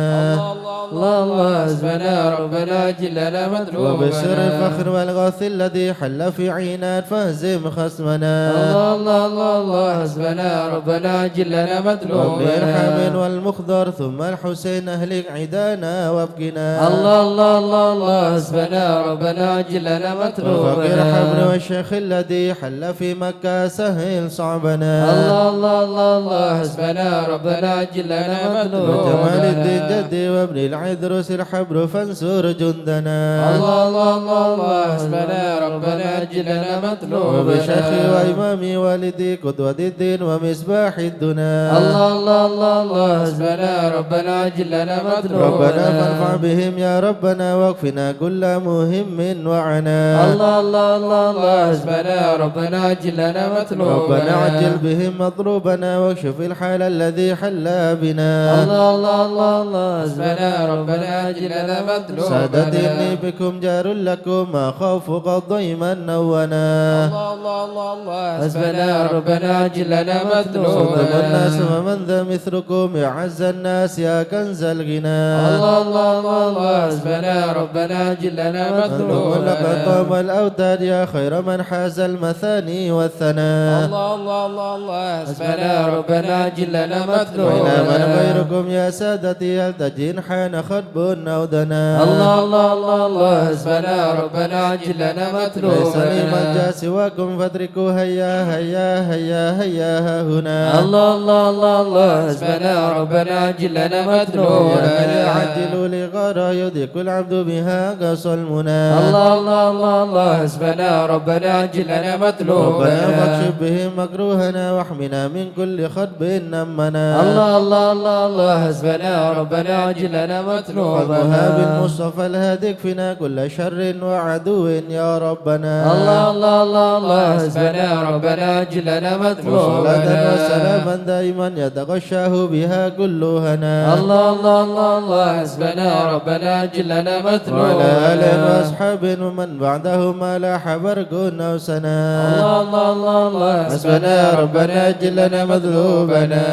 B: الله الله حسبنا ربنا عجل لنا مطلوبنا.
C: وبسر الفخر والغوث الذي حل في عينات فهزم خصمنا.
B: الله الله الله الله حسبنا ربنا عجل لنا مطلوبنا.
C: وابن الحامل والمخضر ثم الحسين أهلك عدانا وابقنا.
B: الله الله الله الله حسبنا ربنا عجل لنا مطلوبنا.
C: وفقير حبر والشيخ الذي حل في مكة سهل صعبنا.
B: الله الله الله الله حسبنا ربنا عجل لنا مطلوبنا.
C: وجمال الدين جدي وابن العذرس الحبر فانصر جندنا.
B: الله الله الله الله حسبنا ربنا عجل لنا مطلوبنا.
C: وبشيخي وإمامي والدي قدوة الدين ومصباح الدنا.
B: الله الله الله الله حسبنا ربنا عجل لنا مطلوبنا.
C: ربنا فارفع بهم يا ربنا واكفنا كل مهم وعنا.
B: الله الله الله الله حسبنا ربنا عجل لنا مطلوبنا.
C: ربنا عجل بهم مطلوبنا واكشف الحال الذي حل بنا.
B: الله الله الله الله حسبنا ربنا عجل لنا مطلوبنا.
C: سادتي إني بكم جار لكم ما خوف قد ضيما نونا.
B: الله الله الله الله حسبنا ربنا عجل لنا مطلوبنا.
C: صدق الناس ومن ذا مثلكم يا عز الناس يا كنز الغنى.
B: الله الله الله الله حسبنا ربنا عجل لنا
C: أنتم لك
B: مطلوبنا.
C: طاب الأوتاد يا خير من حاز المثاني والثناء.
B: الله الله الله الله حسبنا ربنا عجل لنا مطلوبنا.
C: وإلى من غيركم يا سادتي هل تجين حان خطب أو دنا.
B: الله الله الله الله حسبنا ربنا عجل لنا مطلوبنا.
C: ليس لي ملجأ سواكم فادركوا هيا هيا هيا هيا ها هنا.
B: الله الله الله الله حسبنا ربنا عجل لنا مطلوبنا.
C: يا عجلوا لي غارة يدرك العبد بها قص المنى.
B: الله الله الله الله حسبنا ربنا عجل لنا مطلوبنا.
C: ربنا واكشف بهم مكروهنا واحمنا من كل خطب نمنا.
B: الله الله الله الله حسبنا ربنا عجل لنا مطلوبنا.
C: فالمها بالمصطفى الهادي اكفنا كل شر وعدو يا ربنا.
B: الله الله الله الله حسبنا ربنا عجل لنا مطلوبنا.
C: وصلاة وسلاما دائما يتغشاه بها كل هنا.
B: الله الله الله الله حسبنا ربنا عجل لنا مطلوبنا.
C: وعلى آل وأصحاب ومن بعدهما لاح برق أو سنا.
B: الله الله الله الله
C: حسبنا ربنا عجل لنا مذلوبنا.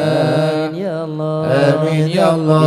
B: يا الله
C: آمين يا الله.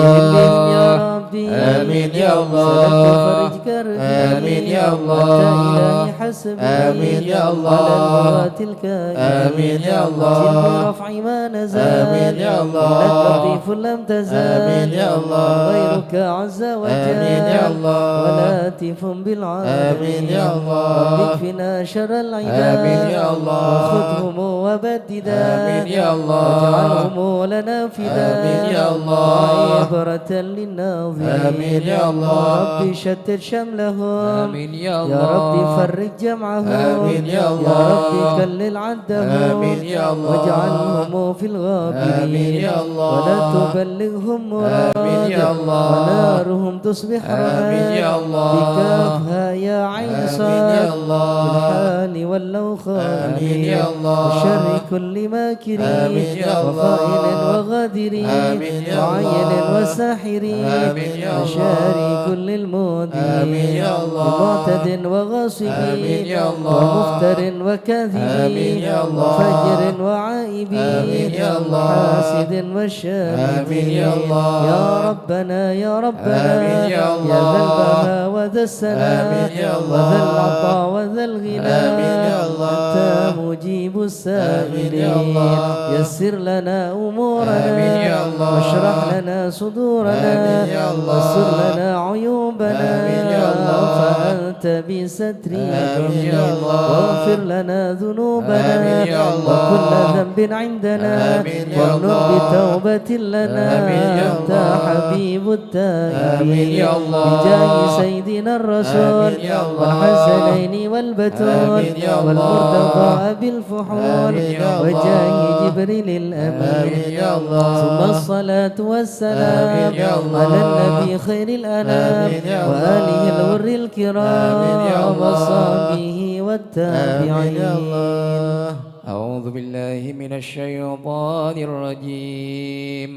B: يا ربي
C: آمين يا الله.
B: فرج كربي.
C: آمين يا الله.
B: أنت إلهي حسبي.
C: آمين يا الله.
B: على المرات الكائنة.
C: آمين يا الله.
B: برفع ما نزال.
C: آمين يا الله.
B: لك لطيف لم تزال.
C: آمين يا الله.
B: غيرك عز وجل.
C: آمين يا الله.
B: ولاتف بالعالمين.
C: آمين يا الله.
B: رب اكفنا شر العباد.
C: آمين يا الله.
B: وخذهم وبددا.
C: آمين يا الله.
B: واجعلهم لنا فداء.
C: آمين يا الله.
B: عبرة للناظرين.
C: آمين يا الله.
B: ربي شتت شملهم. آمين يا
C: الله.
B: يا ربي فرج جمعهم.
C: آمين يا الله.
B: يا ربي كلل عدهم.
C: آمين يا الله.
B: واجعلهم في الغابرين.
C: آمين يا الله.
B: ولا تبلغهم مراد.
C: آمين يا الله.
B: ونارهم تصبح
C: آمين يا الله.
B: بكافها يا عين
C: آمين يا
B: صاد.
C: الله.
B: بالحال واللوخان.
C: آمين يا الله.
B: وشر كل ماكرين.
C: آمين يا الله.
B: وخائن وغادرين.
C: آمين يا
B: وعين
C: الله.
B: وساحرين.
C: آمين يا الله.
B: وشاري كل المودين.
C: آمين يا الله.
B: ومعتد وغاصبين.
C: آمين يا الله.
B: ومفتر وكاذبين.
C: آمين يا الله.
B: وفجر وعائبين.
C: آمين يا الله.
B: وحاسد والشامتين.
C: آمين يا الله.
B: يا ربنا يا ربنا.
C: آمين يا الله.
B: يا ذا البهاء وذا السلام.
C: آمين يا الله.
B: وذا العطاء وذا الغنى.
C: آمين يا الله.
B: أنت مجيب السائلين.
C: آمين يا الله.
B: يسر لنا أمورنا.
C: آمين يا الله.
B: واشرح لنا صدورنا.
C: آمين يا الله.
B: واستر لنا عيوبنا.
C: آمين يا الله.
B: فأنت بسترك
C: آمين يا الله.
B: واغفر لنا ذنوبنا.
C: آمين يا الله.
B: وكل ذنب عندنا.
C: آمين يا
B: وارنب
C: الله.
B: بتوبة لنا.
C: آمين يا
B: أنت
C: الله.
B: حبيب التائبين.
C: آمين يا الله.
B: بجاه سيدنا الرسول.
C: آمين يا الله.
B: والحسنين والبتول.
C: آمين يا الله.
B: والمرتضى بالفحول.
C: آمين يا الله.
B: وجاه جبريل الأمين.
C: آمين يا الله.
B: ثم الصلاة والسلام
C: آمين يا الله.
B: على النبي خير الأنام.
C: آمين يا الله.
B: وآله الغر الكرام.
C: آمين يا الله.
A: وصحبه والتابعين.
C: آمين يا الله.
B: أعوذ بالله من الشيطان الرجيم.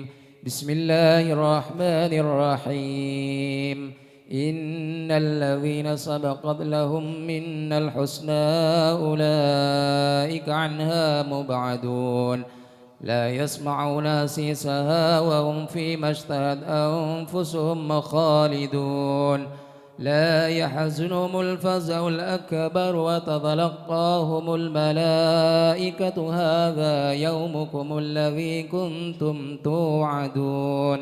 B: بسم الله الرحمن الرحيم. إن الذين سبقت لهم منا الحسنى أولئك عنها مبعدون لا يسمعون حسيسها وهم فيما اشتهت أنفسهم خالدون لا يحزنهم الفزع الأكبر وتتلقاهم الملائكة هذا يومكم الذي كنتم توعدون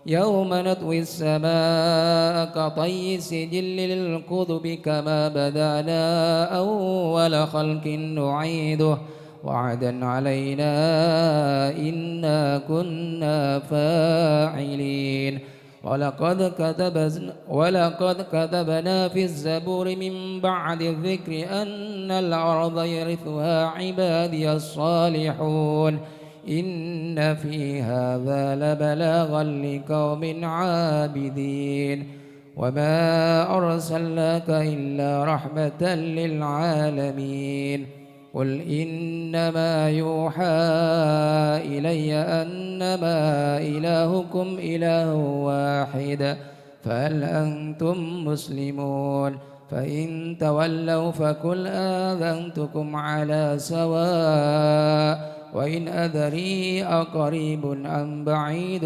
B: يوم نطوي السماء كطي السجل للكتب كما بدأنا أول خلق نعيده وعدا علينا إنا كنا فاعلين ولقد كتبنا في الزبور من بعد الذكر أن الأرض يرثها عبادي الصالحون إن في هذا لبلاغا لقوم عابدين وما أرسلناك إلا رحمة للعالمين قل إنما يوحى إلي أنما إلهكم إله واحد فهل أنتم مسلمون فإن تولوا فقل آذنتكم على سواء وإن أدري أقريب أم بعيد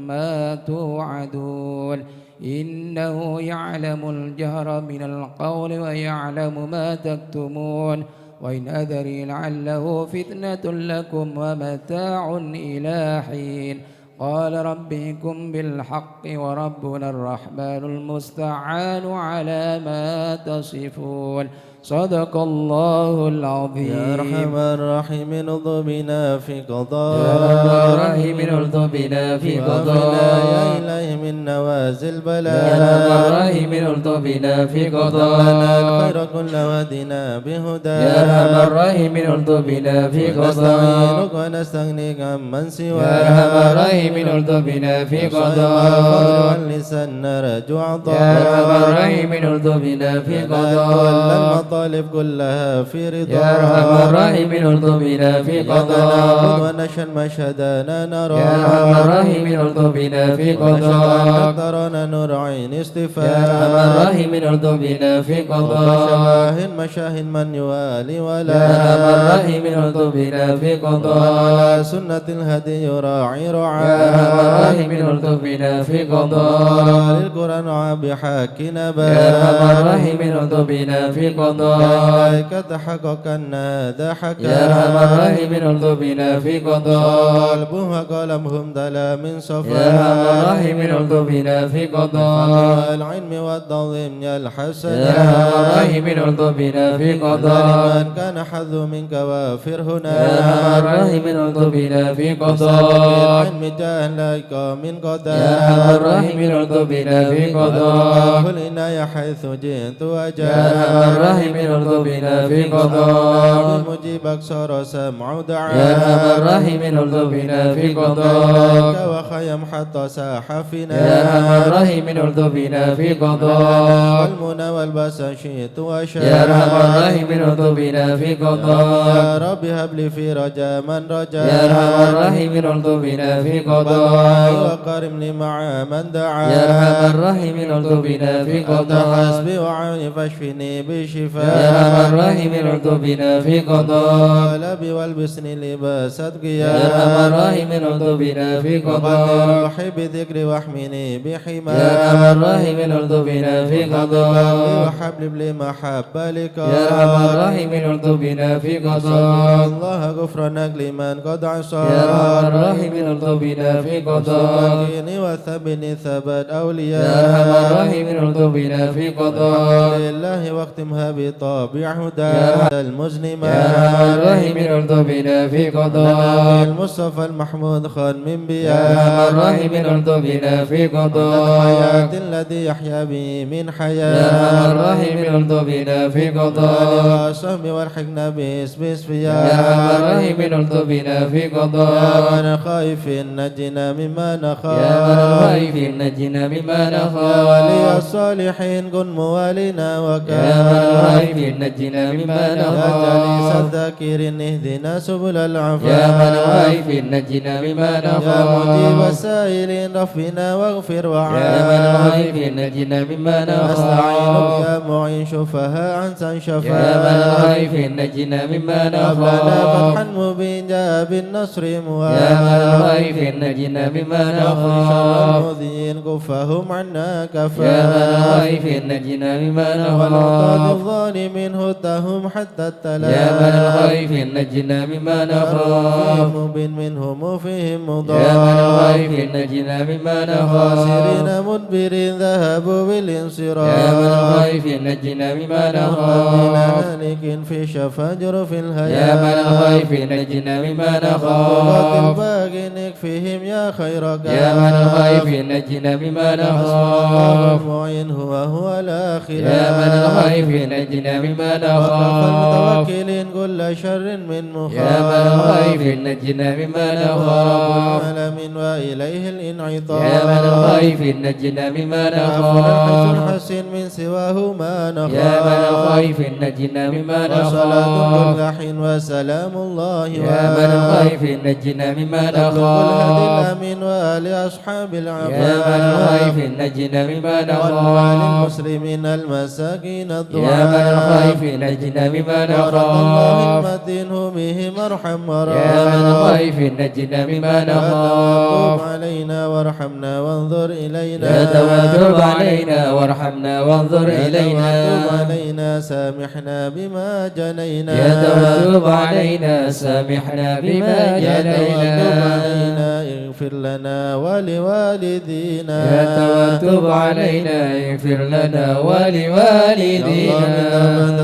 B: ما توعدون إنه يعلم الجهر من القول ويعلم ما تكتمون وإن أدري لعله فتنة لكم ومتاع إلى حين قال ربكم بالحق وربنا الرحمن المستعان على ما تصفون صدق الله العظيم.
C: يا أرحم الراحمين ارض بنا في قضاء
B: يا أرحم الراحمين ارض بنا في قضاء
C: يا إلهي من نوازل بلاء
B: يا أرحم الراحمين ارض بنا في قضاء
C: لنا الخير كل وادنا بهدى
B: يا أرحم الراحمين ارض بنا في قضاء
C: نستعينك ونستغنيك عمن سواك
B: يا أرحم الراحمين ارض بنا في قضاء
C: واللسان نرجو عطاء
B: يا أرحم الراحمين ارض بنا في قضاء
C: المطالب كلها في رضا
B: يا أرحم الراحمين ارض بنا في قضاء
C: ونشهد مشهدنا نرى
B: يا أرحم الراحمين ارض بنا في قضاء
C: ترى نور عين استفاء
B: يا أرحم الراحمين ارض بنا في قضاء
C: مشاهد من يوالي ولا
B: يا أرحم الراحمين ارض بنا في قضاء
C: على سنة الهدي يراعي رعاة
B: يا أرحم الراحمين ارض بنا في قضاء
C: للقرآن بحق نبات
B: يا أرحم الراحمين ارض بنا في قضاء
C: إليك تحقق أن هذا حكا
B: يا أرحم الراحمين ارض بنا في قضاء
C: قلبه وقلمهم دلا من صفا
B: يا أرحم الراحمين ارض بنا في قضاء
C: العلم والتعظيم يا الحسن
B: يا أرحم الراحمين ارض بنا في قضاء
C: من كان حظ منك وافر هنا
B: يا أرحم الراحمين ارض بنا في قضاء
C: العلم جاهلك من قضاء
B: يا أرحم الراحمين ارض بنا في قضاء
C: كل إنايا حيث جئت وجاء
B: يا أرحم الراحمين ارض بنا في قضاء
C: مجيبك صار سمع دعاء
B: يا أرحم الراحمين ارض بنا في قضاء
C: وخيم حتى ساح فينا
B: يا أرحم الراحمين ارض بنا في قضاء
C: والمنى والباس شئت وشاء
B: يا أرحم الراحمين ارض بنا في قضاء
C: يا رب هب لي في رجاء من رجاء
B: يا أرحم الراحمين ارض بنا في قضاء
C: وكرمني مع من دعا
B: يا أرحم الراحمين ارض بنا في
C: أنت
B: قضاء
C: حسبي وعوني فاشفني بشفاء
B: يا أرحم الراحمين ارض بنا في قضاء
C: لبي والبسني لباس
B: يا
C: اتقياء
B: أرحم الراحمين ارض بنا في قضاء
C: روحي بذكري واحمني بحماء
B: يا أرحم الراحمين ارض بنا في قضاء
C: وحبب لي محبة لك
B: يا أرحم الراحمين ارض بنا في قضاء
C: الله غفرانك لمن قد عصى
B: يا أرحم الراحمين ارض بنا في قضاء
C: سبقني وثبني ثبت
B: يا
C: أولياء
B: أرحم الراحمين ارض بنا في قضاء
C: لله واختمها بطابع هدى المسلمات
B: يا الرحيم الطف بنا في قضاء
C: المصطفى المحمود خان من
B: يا
C: بيان
B: الرحيم الطف بنا في
C: الحياة
B: قضاء
C: الذي يحيا به من
B: يا
C: حياة
B: الرحيم الطف بنا في قضاء
C: وصحبه والحقنا باسم
B: يا
C: اسفياء
B: الرحيم الطف بنا في
C: يا
B: قضاء
C: من خائف نجنا مما نخاف
B: يا من الخائف نجنا مما
C: يا
B: نخاف
C: ولي الصالحين كن موالنا
B: يا من
C: وكان
B: الخائف نجنا مما
C: يا جليس
B: نخاف
C: الذاكرين اهدنا سبل
B: يا
C: العفاف
B: من الخائف نجنا مما
C: يا مجيب
B: نخاف
C: السائلين ربنا واغفر
B: يا من
C: وعاف
B: الخائف نجنا مما
C: نستعينك
B: نخاف
C: يا معين شفها عنسا
B: يا من
C: شفاء
B: الخائف نجنا مما
C: هب لنا
B: نخاف
C: فتحا مبين جاء بالنصر
B: يا من
C: موافق
B: الخائف نجنا مما
C: شر
B: نخاف
C: المؤذين كفهم عنا
B: يا من
C: كفاء
B: الخائف نجنا مما
C: والعقاب
B: نخاف
C: الظالمين هدهم حتى
B: يا
C: التلاف
B: من الخائف نجنا مما نخاف
C: مبين منهم وفيهم
B: يا من
C: مضاف
B: الخائف نجنا مما نخاف
C: خاسرين مدبرين ذهبوا
B: يا من
C: بالانصراف
B: الخائف نجنا مما
C: من
B: نخاف
C: هالك في شفاجر في
B: يا من
C: الهيام
B: الخائف نجنا مما
C: قد
B: نخاف
C: الباقي نكفيهم يا خير
B: يا من الخائف نجنا مما نخاف
C: المعين هو الآخر
B: يا من الخائف نجنا مما
C: وكفى
B: نخاف
C: المتوكلين كل شر من
B: يا من الخائف
C: مخاف
B: نجنا مما
C: رب
B: نخاف
C: العالمين وإليه الانعطاف
B: يا من الخائف نجنا مما
C: عفوا
B: نخاف
C: حسن من سواه ما نخاف
B: يا من الخائف نجنا مما
C: وصلاة
B: نخاف
C: كل حين وسلام الله
B: يا من الخائف نجنا مما
C: تبلغ الهدي
B: نخاف
C: الأمين وآل أصحاب
B: يا من
C: العفاف
B: الخائف نجنا مما
C: والوالي
B: نخاف
C: المسلمين المساكين
B: يا من
C: الضعاف
B: الخائف نجنا مما
C: ورد الله
B: نخاف
C: المدين بهم ارحم
B: يا من
C: ورحم
B: الخائف نجنا مما
C: وتوب
B: نخاف
C: علينا وارحمنا وانظر إلينا
B: يا تواب علينا وارحمنا وانظر
C: يا
B: إلينا
C: توب علينا سامحنا بما جنينا
B: يا تواب علينا سامحنا بما
C: يا توب
B: جنينا
C: علينا اغفر لنا ولوالدينا
B: يا تواب علينا اغفر لنا ولوالدينا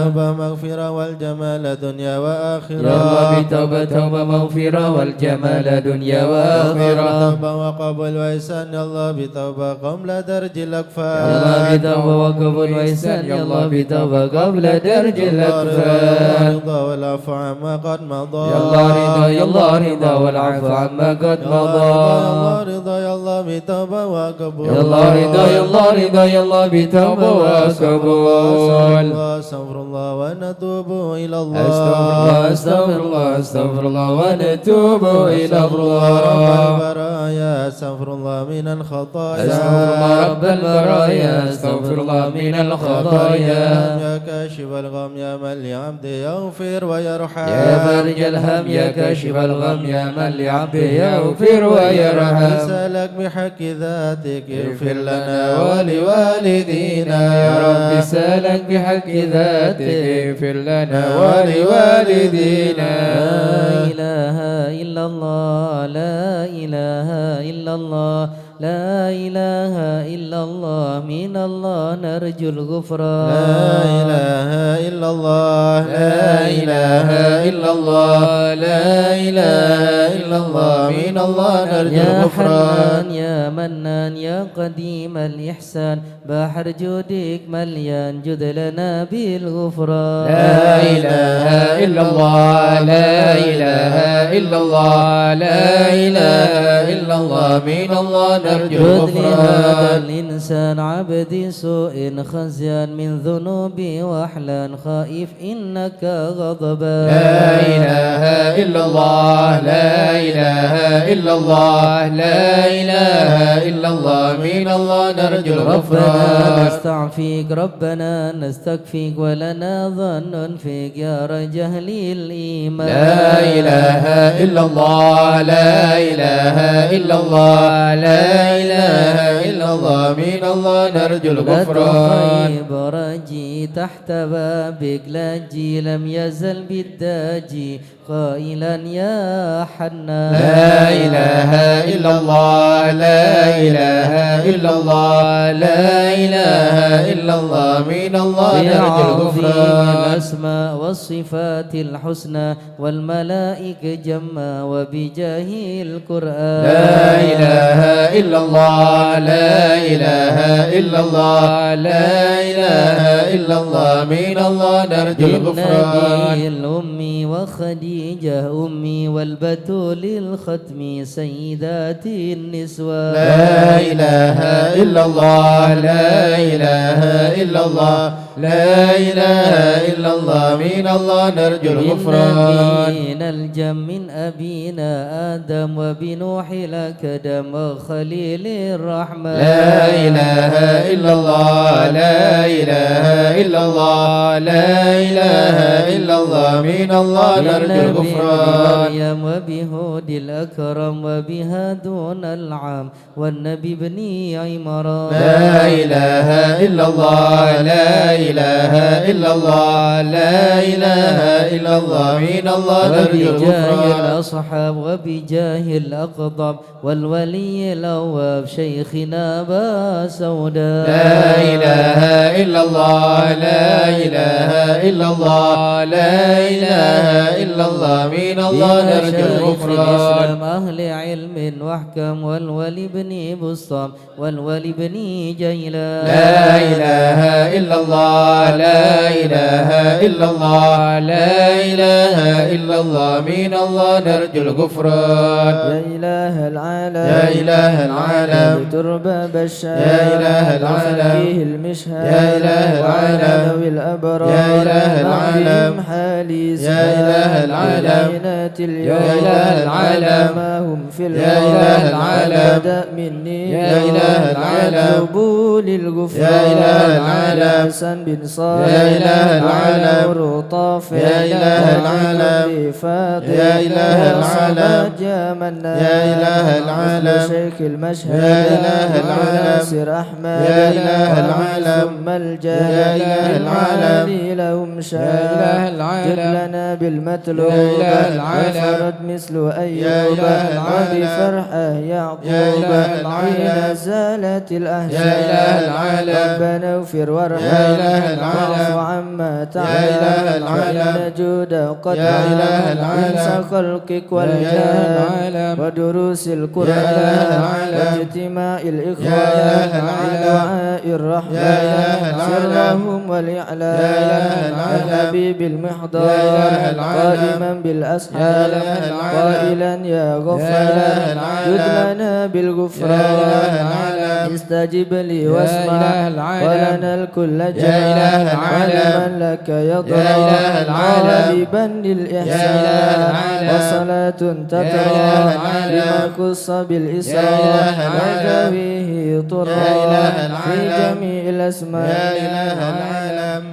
C: توبة مغفرة والجمال دنيا
B: يا
C: وآخرة
B: الله بتوبة توبة مغفرة والجمال دنيا وآخرة
C: توبة وقبل وإحسان يا الله بتوبة قبل درج
B: يا
C: الأكفاء
B: الله بتوبة وقبول وإحسان يا الله بتوبة قبل درج الأكفان
C: رضا والعفو عما قد مضى
B: يا الله رضا يا الله رضا والعفو عما قد
C: يا
B: مضى
C: الله رضا يا الله بتوبة وقبول
B: يا الله رضا يا الله رضا يا الله بتوبة وقبول
C: استغفر الله ونتوب إلى الله
B: استغفر الله استغفر الله ونتوب إلى
C: رب
B: الله
C: البرايا استغفر الله من الخطايا
B: استغفر الله رب البرايا استغفر الله من الخطايا
C: يا كاشف الغم يا من لعبده يغفر ويرحم
B: يا فارج الهم يا كاشف الغم يا من لعبده يغفر ويرحم
C: نسألك بحق ذاتك اغفر لنا ولوالدينا
B: يا رب سالك بحق ذاتك اغفر لنا ولوالدينا
A: لا إله إلا الله لا إله إلا الله لا إله إلا الله من الله نرجو الغفران
C: لا إله إلا الله لا إله إلا الله لا إله إلا الله من الله نرجو
A: يا
C: الغفران
A: حنان يا منان يا قديم الإحسان بحر جودك مليان جد لنا بالغفران
B: لا إله إلا الله لا إله إلا الله لا إله إلا الله من الله نرجو
A: جد لهذا
B: الغفران
A: الإنسان عبد سوء خزيان من ذنوبي وأحلان خائف إنك غضبان
B: لا إله إلا الله لا إله إلا الله لا إله إلا الله من الله نرجو
A: ربنا
B: الغفران
A: نستعفيك ربنا نستكفيك ولنا ظن فيك يا رجاء أهل الإيمان.
B: لا إله إلا الله لا إله إلا الله لا إله إلا الله من الله نرجو
A: لا
B: الغفران.
A: تخيب رجي تحت بابك لاجي لم يزل بالداجي قائلا يا حنان.
B: لا إله إلا الله لا إله إلا الله لا إله إلا الله من الله نرجو الغفران.
A: الأسماء والصفات الحسنى والملائكة جمّا وبجاه القرآن.
B: لا إله إلا الله لا إله إلا الله لا إله إلا الله من الله نرجو الغفران.
A: بالنبي الأمي وخديجة أمي والبتول الختم سيدات النسوان.
B: لا إله إلا الله لا إله إلا الله لا إله إلا الله من الله نرجو الغفران.
A: من الجم من أبينا آدم وبنوح الأكدم وخليل الرحمن.
B: لا إله إلا الله لا إله إلا الله لا إله إلا الله من الله نرجو الغفران.
A: مريم وبهود الأكرم وبهادون العام والنبي بن عمران.
B: لا إله إلا الله لا إله إلا الله لا إله إلا الله من الله نرجو
A: وبجاه
B: الغفران.
A: الأصحاب وبجاه الأقطب والولي الأواب شيخنا أبا سوداء.
B: لا إله إلا الله لا إله إلا الله لا إله إلا الله من الله نرجو الغفران.
A: أهل علم واحكم والولي بن بسطام والولي بن جيلان.
B: لا إله إلا الله لا إله إلا الله لا إله إلا الله من الله نرجو الغفران.
D: يا إله العالم
B: يا إله العالم
D: ترباب الشام
B: يا إله العالم
D: فيه المشهد
B: يا إله العالم
D: ذوي الأبرار
B: يا إله العالم
D: حالي
B: يا إله العالم
D: اليوم
B: يا إله العالم
D: ما هم في
B: يا إله العالم
D: بدأ مني
B: يا إله العالم
D: يطلبوا للغفران.
B: يا إله العالم
D: حسن بن صالح
B: يا إله العالم
D: نور طافع
B: يا إله العالم
D: فاضل
B: يا إله العالم
D: يا منان
B: يا إله العالم
D: شيخ المشهد
B: يا إله العالم
D: ناصر أحمد
B: يا إله العالم
D: ثم الجاه
B: يا إله العالم
D: لهم
B: يا
D: شاء
B: إله العالم
D: جد لنا بالمطلوب
B: يا إله العالم
D: وفرد مثل
B: يا
D: أيوب
B: إله العالم
D: وبفرحة
B: يا
D: يعقوب
B: إله العالم
D: حين زالت الأحزان
B: يا إله العالم
D: ربنا اغفر وارحم
B: يا إله العالم
D: واعف عما
B: يا
D: تعلم
B: إله العالم
D: فإن جود قد
B: يا إله العالم
D: انسى خلقك
B: يا إله
D: والجاه
B: العالم
D: ودروس
B: يا إله
D: القرآن
B: العالم
D: واجتماع
B: يا
D: الإخوان
B: إله العالم
D: ودعاء الرحمن
B: يا إله العالم
D: سرهم
B: يا
D: والإعلان
B: إله العالم
D: الحبيب
B: يا
D: المحضار
B: إله العالم
D: قائما
B: يا
D: بالأسحار
B: إله العالم
D: قائلا يا
B: يا
D: غفار
B: إله العالم
D: جد لنا
B: يا إله
D: بالغفران
B: العالم
D: استجب لي
B: يا
D: واسمع
B: إله العالم
D: ولنا الكل
B: يا
D: جمع
B: إله العالم
D: ولمن لك يضرع
B: يا إله العالم
D: غالبا
B: يا
D: للإحسان
B: إله العالم
D: وصلاة
B: يا
D: تترى
B: إله العالم
D: لمن خص
B: يا
D: بالإسراء
B: إله العالم
D: وذويه طرا
B: يا إله
D: في
B: العالم
D: جميع الأسماء
B: يا إله العالم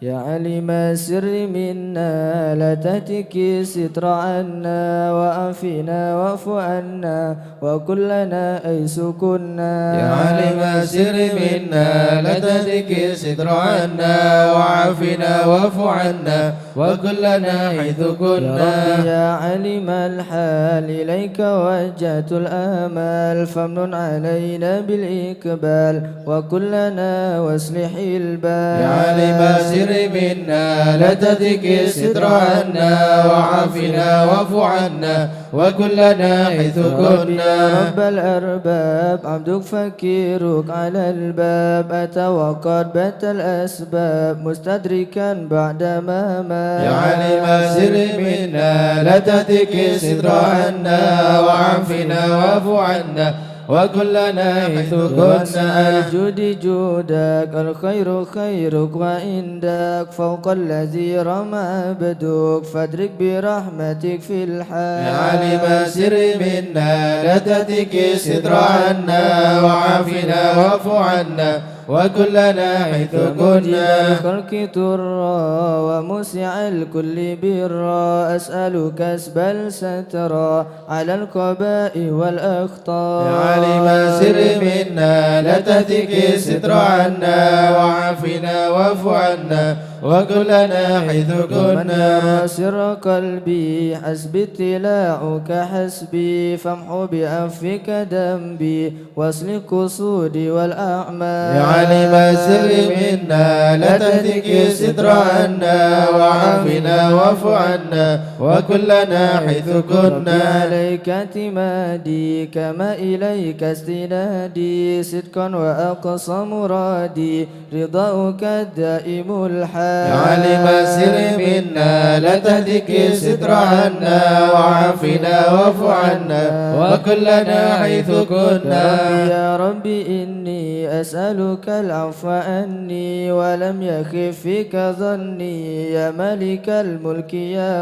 D: يا علم السر منا لا تهتك ستر عنا وعافنا واعف عنا وكلنا حيث كنا
B: يا عالم السر منا لا تهتك ستر عنا وعافنا واعف عنا وكلنا حيث
D: يا
B: كنا.
D: ربي يا علم الحال إليك وجهت الآمال فمن علينا بالإقبال وكلنا واصلح البال.
B: يا عالم السر منا لا تهتك ستر عنا وعافنا واعف عنا وكلنا حيث
D: يا
B: كنا.
D: رب الأرباب عبدك فكيرك على الباب أتى وقد بات الأسباب مستدركا بعدما مات.
B: يا عالم السر منا لا تهتك ستر عنا وعافنا واعف عنا وكلنا حيث كنا.
D: الجود جودك الخير خيرك وعندك فوق الذي رمى عبدك فادرك برحمتك في الحال.
B: يا عالم السر منا لا تهتك ستر عنا وعافنا واعف عنا
C: وكلنا حيث كنا
D: الخلق ترى ومسع الكل برا أسألك كسب السترا على القباء والأخطاء
C: يا عالم السر منا لا تهتك الستر عنا وعافنا واعف عنا وكلنا حيث كنا
D: سر قلبي حسب اتلاعك حسبي فامحو بعفك ذنبي واصلح قصودي والأعمال
C: يا عالم السر منا لا تهتك الستر عنا وعافنا واعف عنا وكلنا حيث كنا
D: عليك اعتمادي كما إليك استنادي صدقا وأقصى مرادي رضاؤك الدائم الحال
C: يا عالم السر منا لا تهتك الستر عنا وعافنا واعف عنا وكلنا حيث كنا
D: يا ربي إني أسألك العفو عني ولم يخف فيك ظني يا ملك الملك يا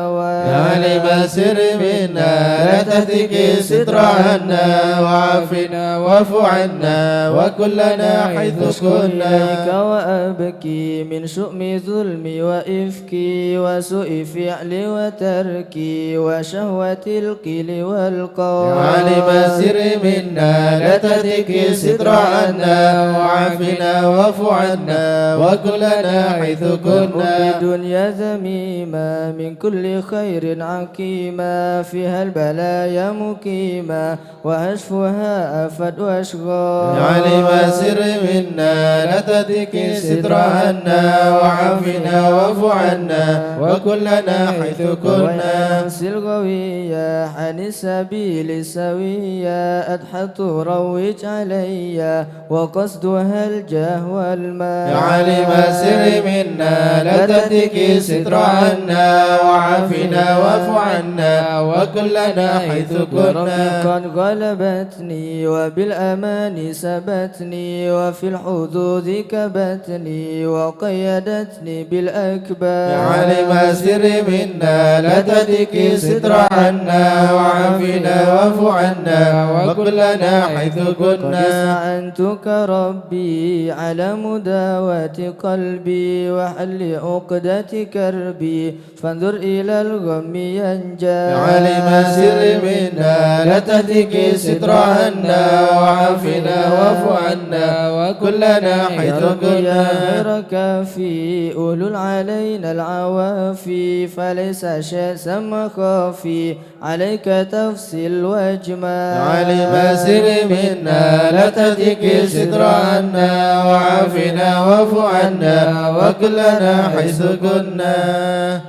C: يا عالم السر منا لا تهتك الستر عنا وعافنا واعف عنا وكلنا حيث كنا
D: إليك وأبكي من شؤم ظلمي وإفكي وسوء فعلي وتركي وشهوة القيل والقول
C: يا عالم السر منا لا تهتك الستر عنا وعافنا واعف عنا وكلنا حيث كنا
D: دنيا ذميمة من كل خير عقيمة فيها البلايا مقيمة وهشفها أفد وأشغال
C: يا عالم السر منا لا تهتك الستر عنا وعافنا واعف عنا وكلنا حيث كنا
D: وينسي الغوية عن السبيل السوية أدحت روج علي وقصدها الجاه والمال
C: يا عالم السر منا لا تهتك الستر عنا وعافنا واعف عنا وكلنا حيث كنا
D: قد غلبتني وبالأمان سبتني وفي الحدود كبتني وقيدتني بالأكبار
C: يا عالم السر منا لا تهتك الستر عنا وعافنا واعف عنا وكلنا حيث كنا
D: استعنتك ربي على مداواة قلبي وحل عقدة كربي فانظر إلى الغم ينجى
C: يا عالم السر منا لا تهتك الستر عنا وعافنا واعف عنا وكلنا حيث كنا
D: غيرك في أولو علينا العوافي فليس شيئا مخافي عليك تفصيل واجمال
C: يا عالم السر منا لا تهتك الستر عنا وعافنا واعف عنا وكلنا حيث كنا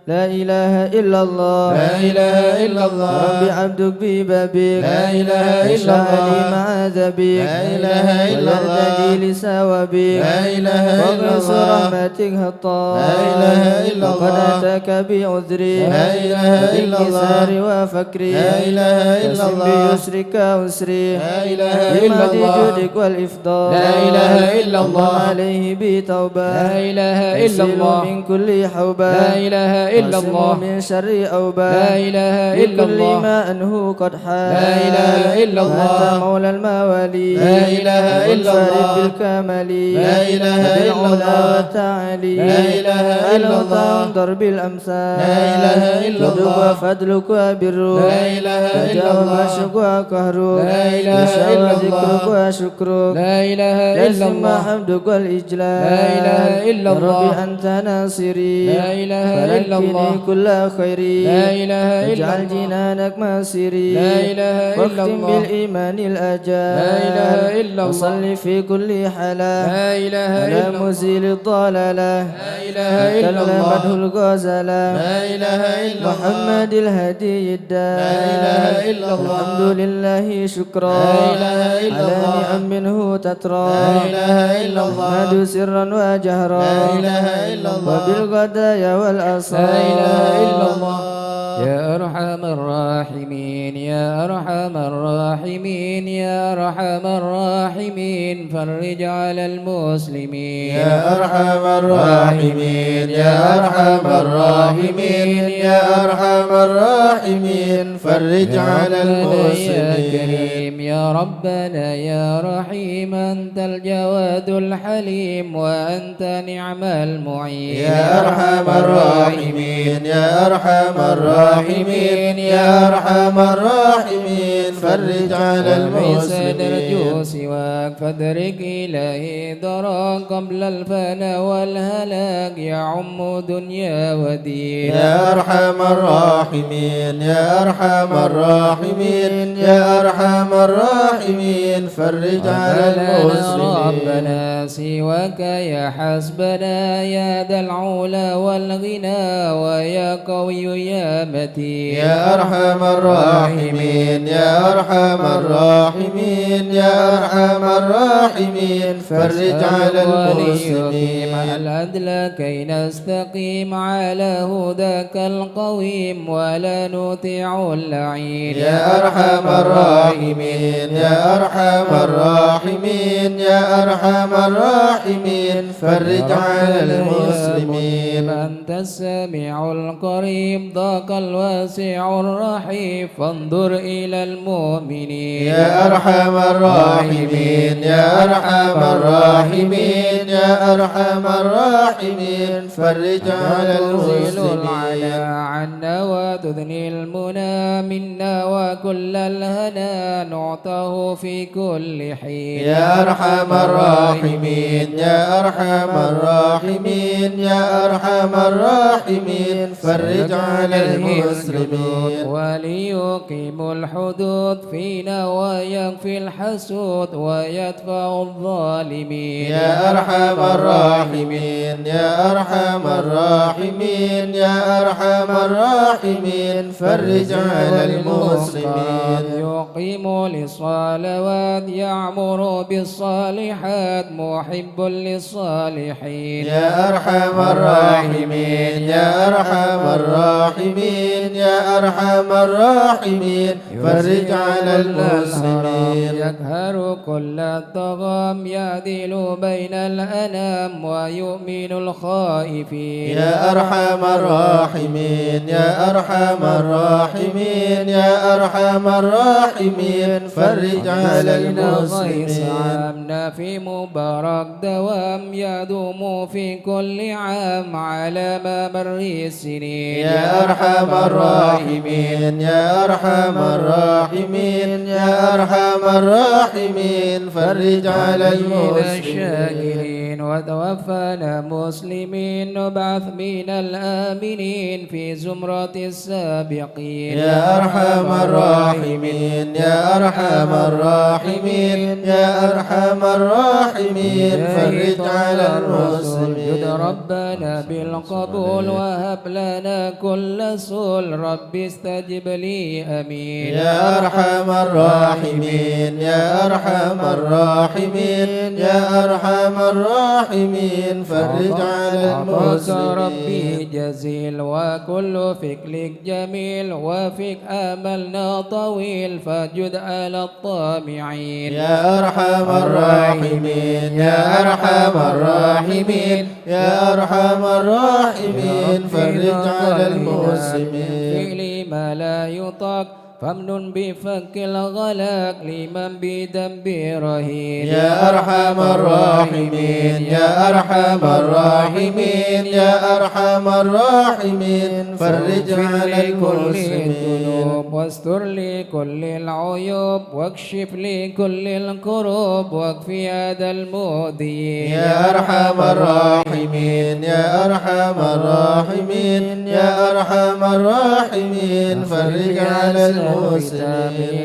D: لا إله إلا الله
C: لا إله إلا الله
D: ربي عبدك ببابك
C: لا إله إلا الله
D: مع ذبيك
C: لا إله إلا الله
D: والذي لسوابك
C: لا إله إلا
D: وقص
C: الله
D: رحمتك هطال
C: لا إله إلا
D: وقد
C: الله
D: أتاك بعذري
C: لا إله إلا الله
D: بانكساري وفكري
C: لا إله إلا
D: وسم
C: الله
D: بيسرك أسري
C: لا إله إلا
D: بمد
C: الله
D: جودك والإفضال
C: لا إله إلا الله
D: عليه بتوبة
B: لا إله إلا
D: تسيل
B: الله
D: من كل حوبة
B: لا إله إلا
D: واعصم
B: الله
D: من شر أوبة
B: لا إله إلا
D: بكل
B: الله
D: ما أنه قد حال
B: لا إله إلا الله
D: وأنت مولى الموالي
C: لا إله إلا
D: والفارق
C: الله
D: بالكمال
C: لا إله إلا الله
D: والتعالي
C: لا إله إلا الله
D: انظر بالأمثال
C: لا إله إلا
D: جودك
C: الله
D: وفضلك وبرك
C: لا إله إلا
D: وجاوب
C: الله
D: عشقك وقهرك
C: لا إله
D: يشاء
C: إلا
D: ذكرك
C: الله
D: وشكرك
B: لا إله إلا
D: لازم
B: الله
D: حمدك والإجلال
B: لا إله إلا
D: يا ربي
B: الله
D: أنت ناصري
B: لا إله إلا
D: فلكني
B: الله
D: كل خيري
B: لا إله إلا
D: اجعل
B: الله
D: جنانك مسيري
B: لا إله إلا
D: واختم
B: الله
D: بالإيمان الأجال
B: لا إله إلا الله
D: وصل في كل حالة
B: لا إله
D: على
B: إلا الله
D: مزيل الضلالة
B: لا إله إلا
D: كلمته
B: الله
D: الغزالة
C: لا إله إلا الله
D: محمد الهدي الدال
C: لا إله إلا الله
D: الحمد لله شكرا
C: لا إله إلا
D: على
C: الله
D: نعم منه تترى
C: لا إله إلا الله
D: أحمد سرا وجهرا
C: لا إله إلا الله
D: وبالغدايا والأصال
B: لا إله إلا الله يا أرحم الراحمين يا أرحم الراحمين يا أرحم الراحمين فرج على المسلمين
C: يا أرحم الراحمين يا أرحم الراحمين يا أرحم الراحمين فرج على
B: يا
C: المسلمين.
B: كريم يا ربنا يا رحيم أنت الجواد الحليم وأنت نعم المعين
C: يا أرحم الراحمين يا أرحم الراحمين يا أرحم الراحمين فرج على
B: وليس
C: المسلمين.
B: نرجو سواك فادرك إلهي درا قبل الفنا والهلاك يعم دنيا ودين
C: يا أرحم الراحمين يا أرحم الراحمين يا أرحم الراحمين فرج على المسلمين.
B: ربنا سواك يا حسبنا يا ذا العلا والغنى ويا قوي يا متين
C: يا أرحم الراحمين يا أرحم الراحمين يا أرحم الراحمين فرج على المسلمين.
B: العدل كي نستقيم على هداك القويم ولا نطيع اللعين
C: يا أرحم الراحمين يا أرحم الراحمين يا أرحم الراحمين فرج على المسلمين.
B: أنت السميع القريب ضاق الواسع الرحيم فانظر إلى المؤمنين
C: يا أرحم الراحمين يا أرحم الراحمين يا أرحم الراحمين فرج على المسلمين.
B: عنا وتثني المنى منا وكل الهنا نعطاه في كل حين
C: يا أرحم الراحمين يا أرحم الراحمين يا أرحم الراحمين فرج على المسلمين.
B: وليقيم الحدود فينا ويكفي الحسود ويدفع الظالمين
C: يا أرحم الراحمين يا أرحم الراحمين يا أرحم الراحمين فرج على المسلمين.
B: يقيم للصلوات يعمر بالصالحات محب للصالحين
C: يا أرحم الراحمين يا أرحم الراحمين يا أرحم الراحمين فرج على المسلمين.
B: يقهر كل الطغام يعدل بين الأنام ويؤمن الخائفين
C: يا أرحم الراحمين يا أرحم الراحمين يا أرحم الراحمين فرج على المسلمين.
B: عامنا في مبارك دوام يدوم في كل عام على مر السنين
C: يا أرحم الراحمين يا أرحم الراحمين يا أرحم الراحمين فرج على المسلمين.
B: وتوفنا مسلمين وابعث من الآمنين في زمرة السابقين
C: يا أرحم الراحمين يا أرحم الراحمين يا أرحم الراحمين فرج على المسلمين.
B: ربنا بالقبول وهب لنا كل سول رب استجب لي أمين.
C: يا أرحم الراحمين يا أرحم الراحمين يا أرحم الراحمين فرج على المسلمين.
B: ربي جزيل وكل فكرك جميل وفيك آملنا طويل فجد على الطامعين.
C: يا أرحم الراحمين يا أرحم الراحمين يا أرحم الراحمين فرج على المسلمين.
B: فعل ما لا يطاق فامنن بفك الغلاك لمن بذنب رهين.
C: يا أرحم الراحمين يا أرحم الراحمين يا أرحم الراحمين فرج على المسلمين.
B: واستر لكل العيوب واكشف لكل الكروب واكفي هذا المؤذين.
C: يا أرحم الراحمين يا أرحم الراحمين يا أرحم الراحمين فرج على المسلمين.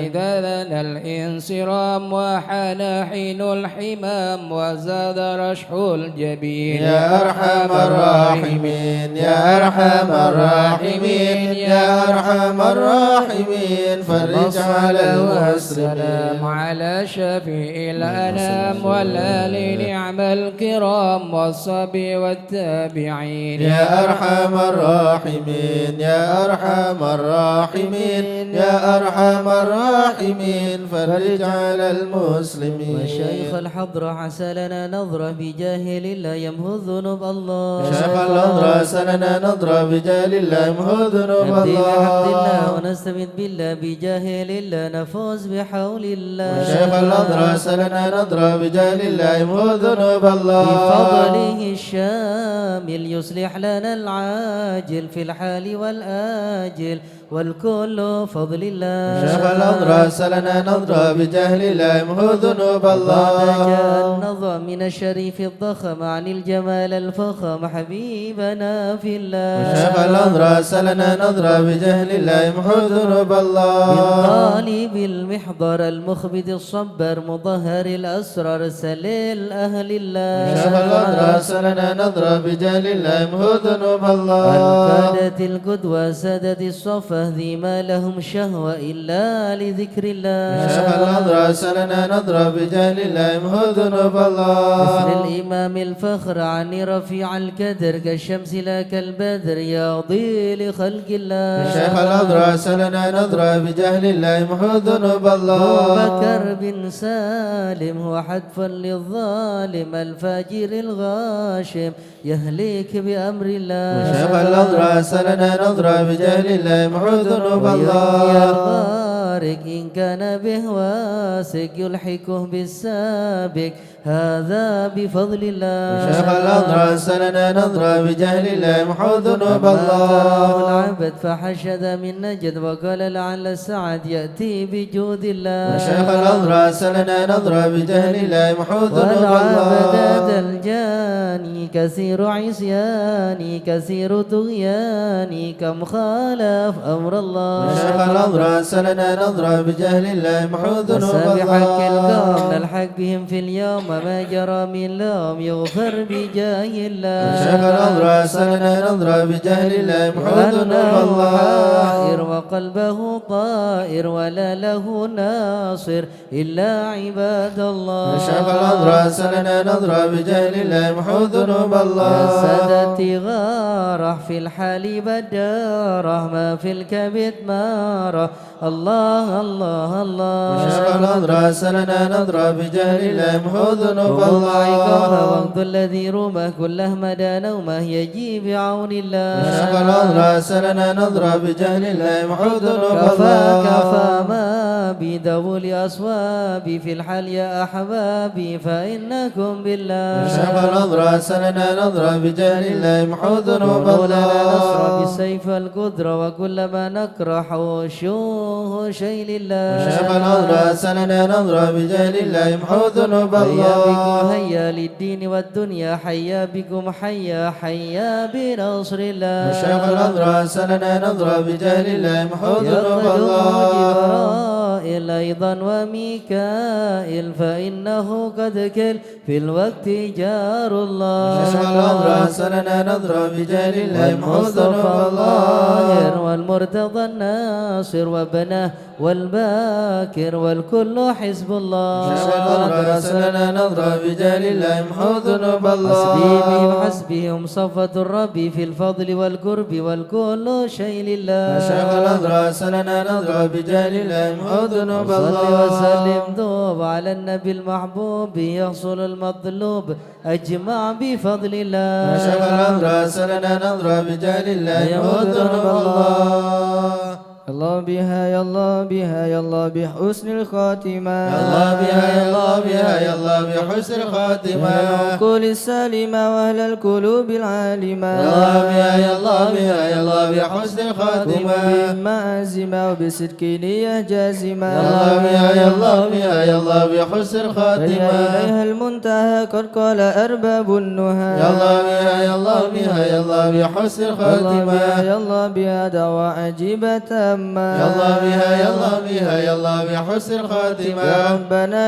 B: إذا لنا الانصرام وحان حين الحمام وزاد رشح الجبين.
C: يا أرحم الراحمين يا أرحم الراحمين يا أرحم الراحمين فرج على المسلمين.
B: على شفيع الأنام والآل نعم الكرام والصبي والتابعين.
C: يا أرحم الراحمين يا أرحم الراحمين الراحمين يا أرحم الراحمين فرج على المسلمين.
A: وشيخ الحضرة عسى لنا نظرة بجاهل لا يمهو ذنوب الله.
C: شيخ الحضرة عسى لنا نظرة بجاهل لا يمهو ذنوب
A: نبدي بحمد الله
C: الله.
A: ونستمد بالله بجاهل لا نفوز بحول الله.
C: شيخ الحضرة عسى لنا نظرة بجاهل لا يمهو ذنوب الله.
A: بفضله الشامل يصلح لنا العاجل في الحال والآجل والكل فضل الله.
C: شيخ الحضرة عسى لنا نظرة بجاهل لا يمهو ذنوب الله.
A: بعد جاء النظم من الشريف الضخم عن الجمال الفخم حبيبنا في الله.
C: شيخ الحضرة عسى لنا نظرة بجاهل لا يمحو ذنوب الله.
A: بالطالب المحضر المخبد الصبر مظهر الأسرار سليل أهل الله.
C: شيخ الحضرة عسى لنا نظرة بجاهل لا يمحو ذنوب الله.
A: الكادت القدوة سادة الصفة ذي ما لهم شهوة إلا لذكر الله.
C: شيخ الحضرة عسى لنا نظرة بجاهل لا يمحو ذنوب الله.
A: مثل الإمام الفخر عني رفيع الكدر كالشمس لا كالبدر يضي لخلق الله.
C: شيخ الحضرة عسى لنا نظرة بجاهل لا يمحو ذنوب الله.
A: أبو بكر بن سالم هو حتفا للظالم الفاجر الغاشم يهلك بأمر الله.
C: شيخ الحضرة عسى لنا نظرة بجاهل لا يمحو ذنوب
A: ويا
C: الله.
A: الغارق إن كان به واسق يلحقه بالسابق هذا بفضل الله.
C: شيخ الحضرة عسى لنا نظرة بجاهل لا يمحو ذنوب الله.
A: العبد فحشد من نجد وقال لعل السعد يأتي بجود الله.
C: شيخ الحضرة عسى لنا نظرة بجاهل لا يمحو ذنوب
A: والعبد
C: الله.
A: الجاني كثير عصياني كثير طغياني كم خالف أمر الله.
C: شيخ الحضرة عسى لنا نظرة بجاهل لا يمحو ذنوب
A: بحق القوم
C: الله.
A: نلحق بهم في اليوم ما جرى من لوم يغفر بجاه الله.
C: شيخ الحضرة عسى لنا نظرة بجاهل لا يمحو ذنوب
A: أنه
C: الله.
A: حائر وقلبه طائر ولا له ناصر إلا عباد الله.
C: شيخ الحضرة عسى لنا نظرة بجاهل لا يمحو ذنوب
A: يا
C: الله.
A: سادتي غاره في الحال بداره ما في الكبد ماره الله الله الله.
C: شيخ الحضرة عسى لنا نظرة بجاهل لا يمحو ذنوب الله.
A: وانظر الذي رمى كله مدى نومه يجي بعون الله.
C: شيخ الحضرة عسى لنا نظرة بجاهل لا يمحو ذنوب
A: كفى
C: الله.
A: ما بدول أصوابي في الحال يا أحبابي فإنكم بالله.
C: شيخ الحضرة عسى لنا نظرة بجاهل لا يمحو ذنوب
A: لنا نصر
C: الله.
A: بالسيف القدرة وكل ما نكره شوه شيء لله.
C: شيخ الحضرة عسى لنا نظرة بجاهل لا يمحو ذنوب
A: هيا بكم
C: الله.
A: هيا للدين والدنيا حيا بكم حيا حيا بنصر الله.
C: شيخ الحضرة عسى لنا نظرة بجاهل لا يمحو ذنوب
A: يقدم
C: الله.
A: جبرائيل أيضا وميكائيل فإنه قد كل في الوقت جار الله.
C: شيخ الحضرة عسى لنا نظرة بجاهل لا يمحو ذنوب
A: والمصطفى
C: الله.
A: والمرتضى الناصر وابنه والباكر والكل حزب الله.
C: شيخ الحضرة عسى لنا نظرة بجاهل لا يمحو ذنوب
A: حسبيهم
C: الله.
A: حسبهم صفة الرب في الفضل والقرب والكل شيء لله.
C: شيخ الحضرة عسى لنا نظرة بجاهل لا يمحو ذنوب
A: صل
C: الله.
A: وسلم دوب على النبي المحبوب يحصل المطلوب أجمع بفضل الله.
C: شيخ الحضرة عسى لنا نظرة بجاهل لا يمحو ذنوب الله.
D: الله بها يا الله بها يا الله بحسن الخاتمة.
C: يا الله بها يا الله بها يا الله بحسن
D: أهل
C: الخاتمة.
D: العقول السالمة وأهل القلوب العالمة.
C: يا الله بها يا الله بها يا الله بحسن
D: قم
C: الخاتمة.
D: بما أزمة وبصدق نية جازمة.
C: يا الله بها يا الله بها يا الله بحسن
D: فيا
C: الخاتمة.
D: إليها المنتهى قد قال أرباب النهى.
C: يا الله بها يا الله بها يا الله بحسن
D: يا الله بها
C: الخاتمة.
D: يا الله بها دعوى عجيبة تامة.
C: يا الله بها يا الله بها يا الله بحسن الخاتمة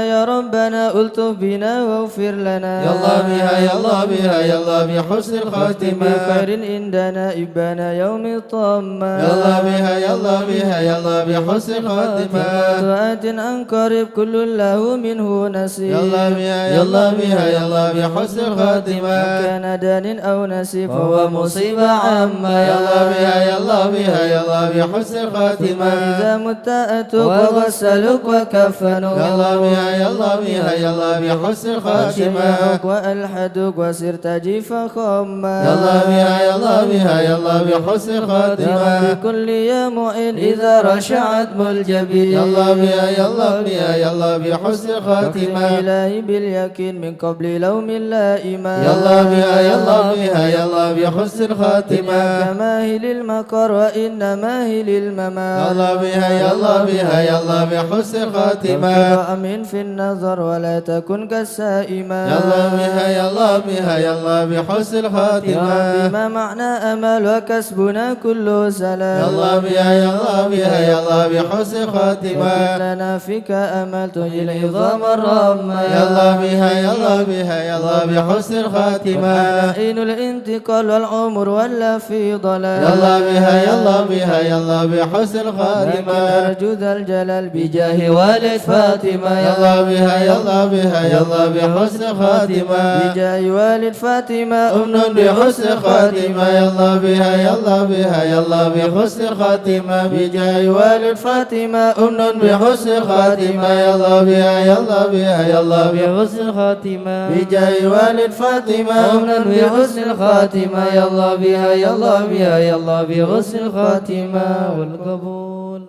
D: يا ربنا ألطف بنا واغفر لنا
C: يا الله بها يا الله بها يا الله بحسن الخاتمة
D: بخير عندنا إبانا يوم الطامة
C: يا الله بها يا الله بها يا الله بحسن الخاتمة
D: طاعة عن قريب كل له منه نصيب
C: يا الله بها يا الله بها يا الله بحسن الخاتمة
D: كان دان أو نسيب فهو مصيبة عامة
C: يا الله بها يا الله بها يا الله بحسن الخاتمة
D: إذا مت أتوب وغسلك وكفنك
C: يا الله بها يا الله بها يا الله بحسن الخاتمة
D: وألحدك وسرت جيفا خما
C: يا الله بها يا الله بها يا الله بحسن الخاتمة
D: كل يا معين إذا رشعت ملجبي
C: يا الله بها يا الله بها يا الله بحسن الخاتمة
D: إلهي باليقين من قبل لوم اللائمة
C: يا الله بها يا الله بها يا الله بحسن الخاتمة
D: كماهل المكر وإنما هي للممات
C: يا الله بها يا الله بها يا الله بحسن الخاتمة
D: وأمن في النظر ولا تكن كالسائمة
C: يا الله بها يا الله بها يا الله بحسن الخاتمة
D: بما معنى أمل وكسبنا كل سلام
C: يا الله بها يا الله بها يا الله بحسن الخاتمة
D: لنا فيك أمل تجي العظام الرامة
C: يا الله بها يا الله بها يا الله بحسن الخاتمة
D: عين الانتقال والعمر ولا في ضلال
C: يا الله بها يا الله بها يا الله بحسن الخاتمة
D: أرجو ذا الجلال بجاه والد فاطمة
C: يا الله بها يا الله بها يا الله بحسن الخاتمة
D: بجاه والد فاطمة
C: أمن بحسن الخاتمة يا الله بها يا الله بها يا الله بحسن الخاتمة بجاه والد
D: فاطمة
C: أمن بحسن الخاتمة يا الله بها يا الله بها يا الله
D: بحسن الخاتمة
C: بجاه والد فاطمة
D: أمنا بحسن الخاتمة يا الله بها يا الله بها يا الله بحسن الخاتمة والقبول.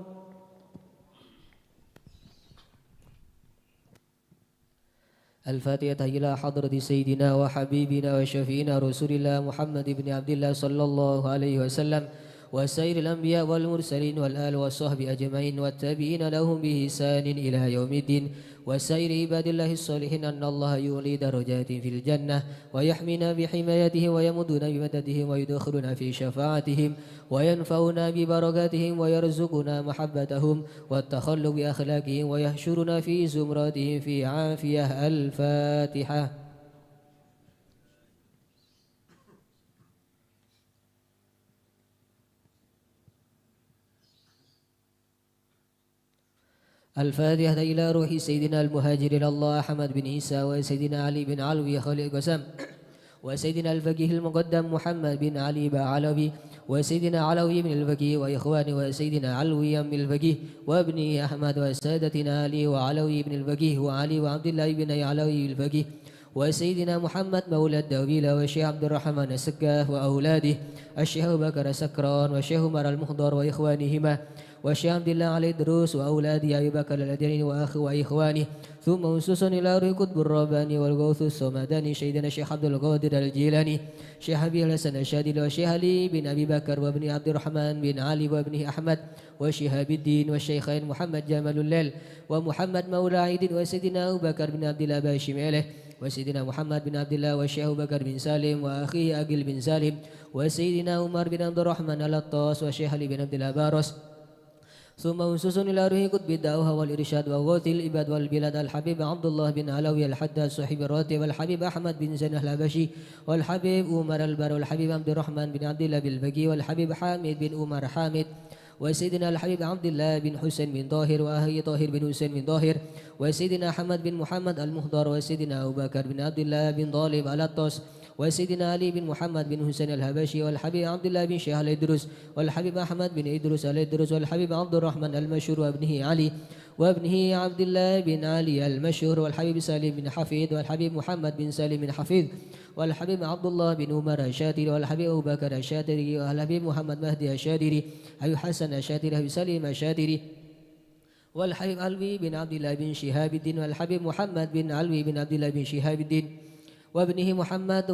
D: الفاتحة إلى حضرة سيدنا وحبيبنا وشفينا رسول الله محمد بن عبد الله صلى الله عليه وسلم وسائر الأنبياء والمرسلين والآل والصحب أجمعين والتابعين لهم بإحسان إلى يوم الدين وسائر عباد الله الصالحين أن الله يولي درجات في الجنة ويحمينا بحمايته ويمدنا بمددهم ويدخلنا في شفاعتهم وينفعنا ببركاتهم ويرزقنا محبتهم والتخلق بأخلاقهم ويحشرنا في زمراتهم في عافية. الفاتحة. الفاتحة إلى روح سيدنا المهاجر إلى الله أحمد بن عيسى وسيدنا علي بن علوي خليل قسم وسيدنا الفقيه المقدم محمد بن علي بعلوي وسيدنا علوي بن الفقيه وإخواني وسيدنا علوي بن الفقيه وابنه أحمد وسادتنا علي وعلوي بن الفقيه وعلي وعبد الله بن علوي الفقيه وسيدنا محمد مولى الدويلة والشيخ عبد الرحمن السقاف وأولاده الشيخ أبو بكر السكران والشيخ عمر المخضر وإخوانهما والشيخ عبد الله علي الدروس وأولاده أبي بكر الأدرين وإخوانه ثم أنسس إلى روح قطب الرباني والغوث الصمداني سيدنا الشيخ عبد القادر الجيلاني شيخ أبي الحسن الشاذلي والشيخ علي بن أبي بكر وابن عبد الرحمن بن علي وابنه أحمد وشهاب الدين والشيخين محمد جمال الليل ومحمد مولى عيد وسيدنا أبو بكر بن عبد الله باشم إليه وسيدنا محمد بن عبد الله والشيخ أبو بكر بن سالم وأخيه أقل بن سالم وسيدنا عمر بن عبد الرحمن الطاس والشيخ علي بن عبد الله باروس ثم أنسس إلى روح قطب الدعوة والإرشاد وغوث العباد والبلاد الحبيب عبد الله بن علوي الحداد صاحب الراتب والحبيب أحمد بن زين الحبشي والحبيب عمر البر والحبيب عبد الرحمن بن عبد الله بالبقي والحبيب حامد بن عمر حامد وسيدنا الحبيب عبد الله بن حسين بن طاهر وأخي طاهر بن حسين بن طاهر وسيدنا أحمد بن محمد المهدر وسيدنا أبو بكر بن عبد الله بن طالب الطاس وسيدنا علي بن محمد بن حسين الهبشي والحبيب عبد الله بن شيخ الإدرس والحبيب أحمد بن إدرس الإدرس والحبيب عبد الرحمن المشهور وابنه علي وابنه عبد الله بن علي المشهور والحبيب سالم بن حفيظ والحبيب محمد بن سالم بن حفيظ والحبيب عبد الله بن عمر الشاتري والحبيب أبو بكر الشاتري والحبيب محمد مهدي الشاتري أبي حسن الشاتري أبي سليم الشاتري والحبيب علوي بن عبد الله بن شهاب الدين والحبيب محمد بن علوي بن عبد الله بن شهاب الدين وابنه محمد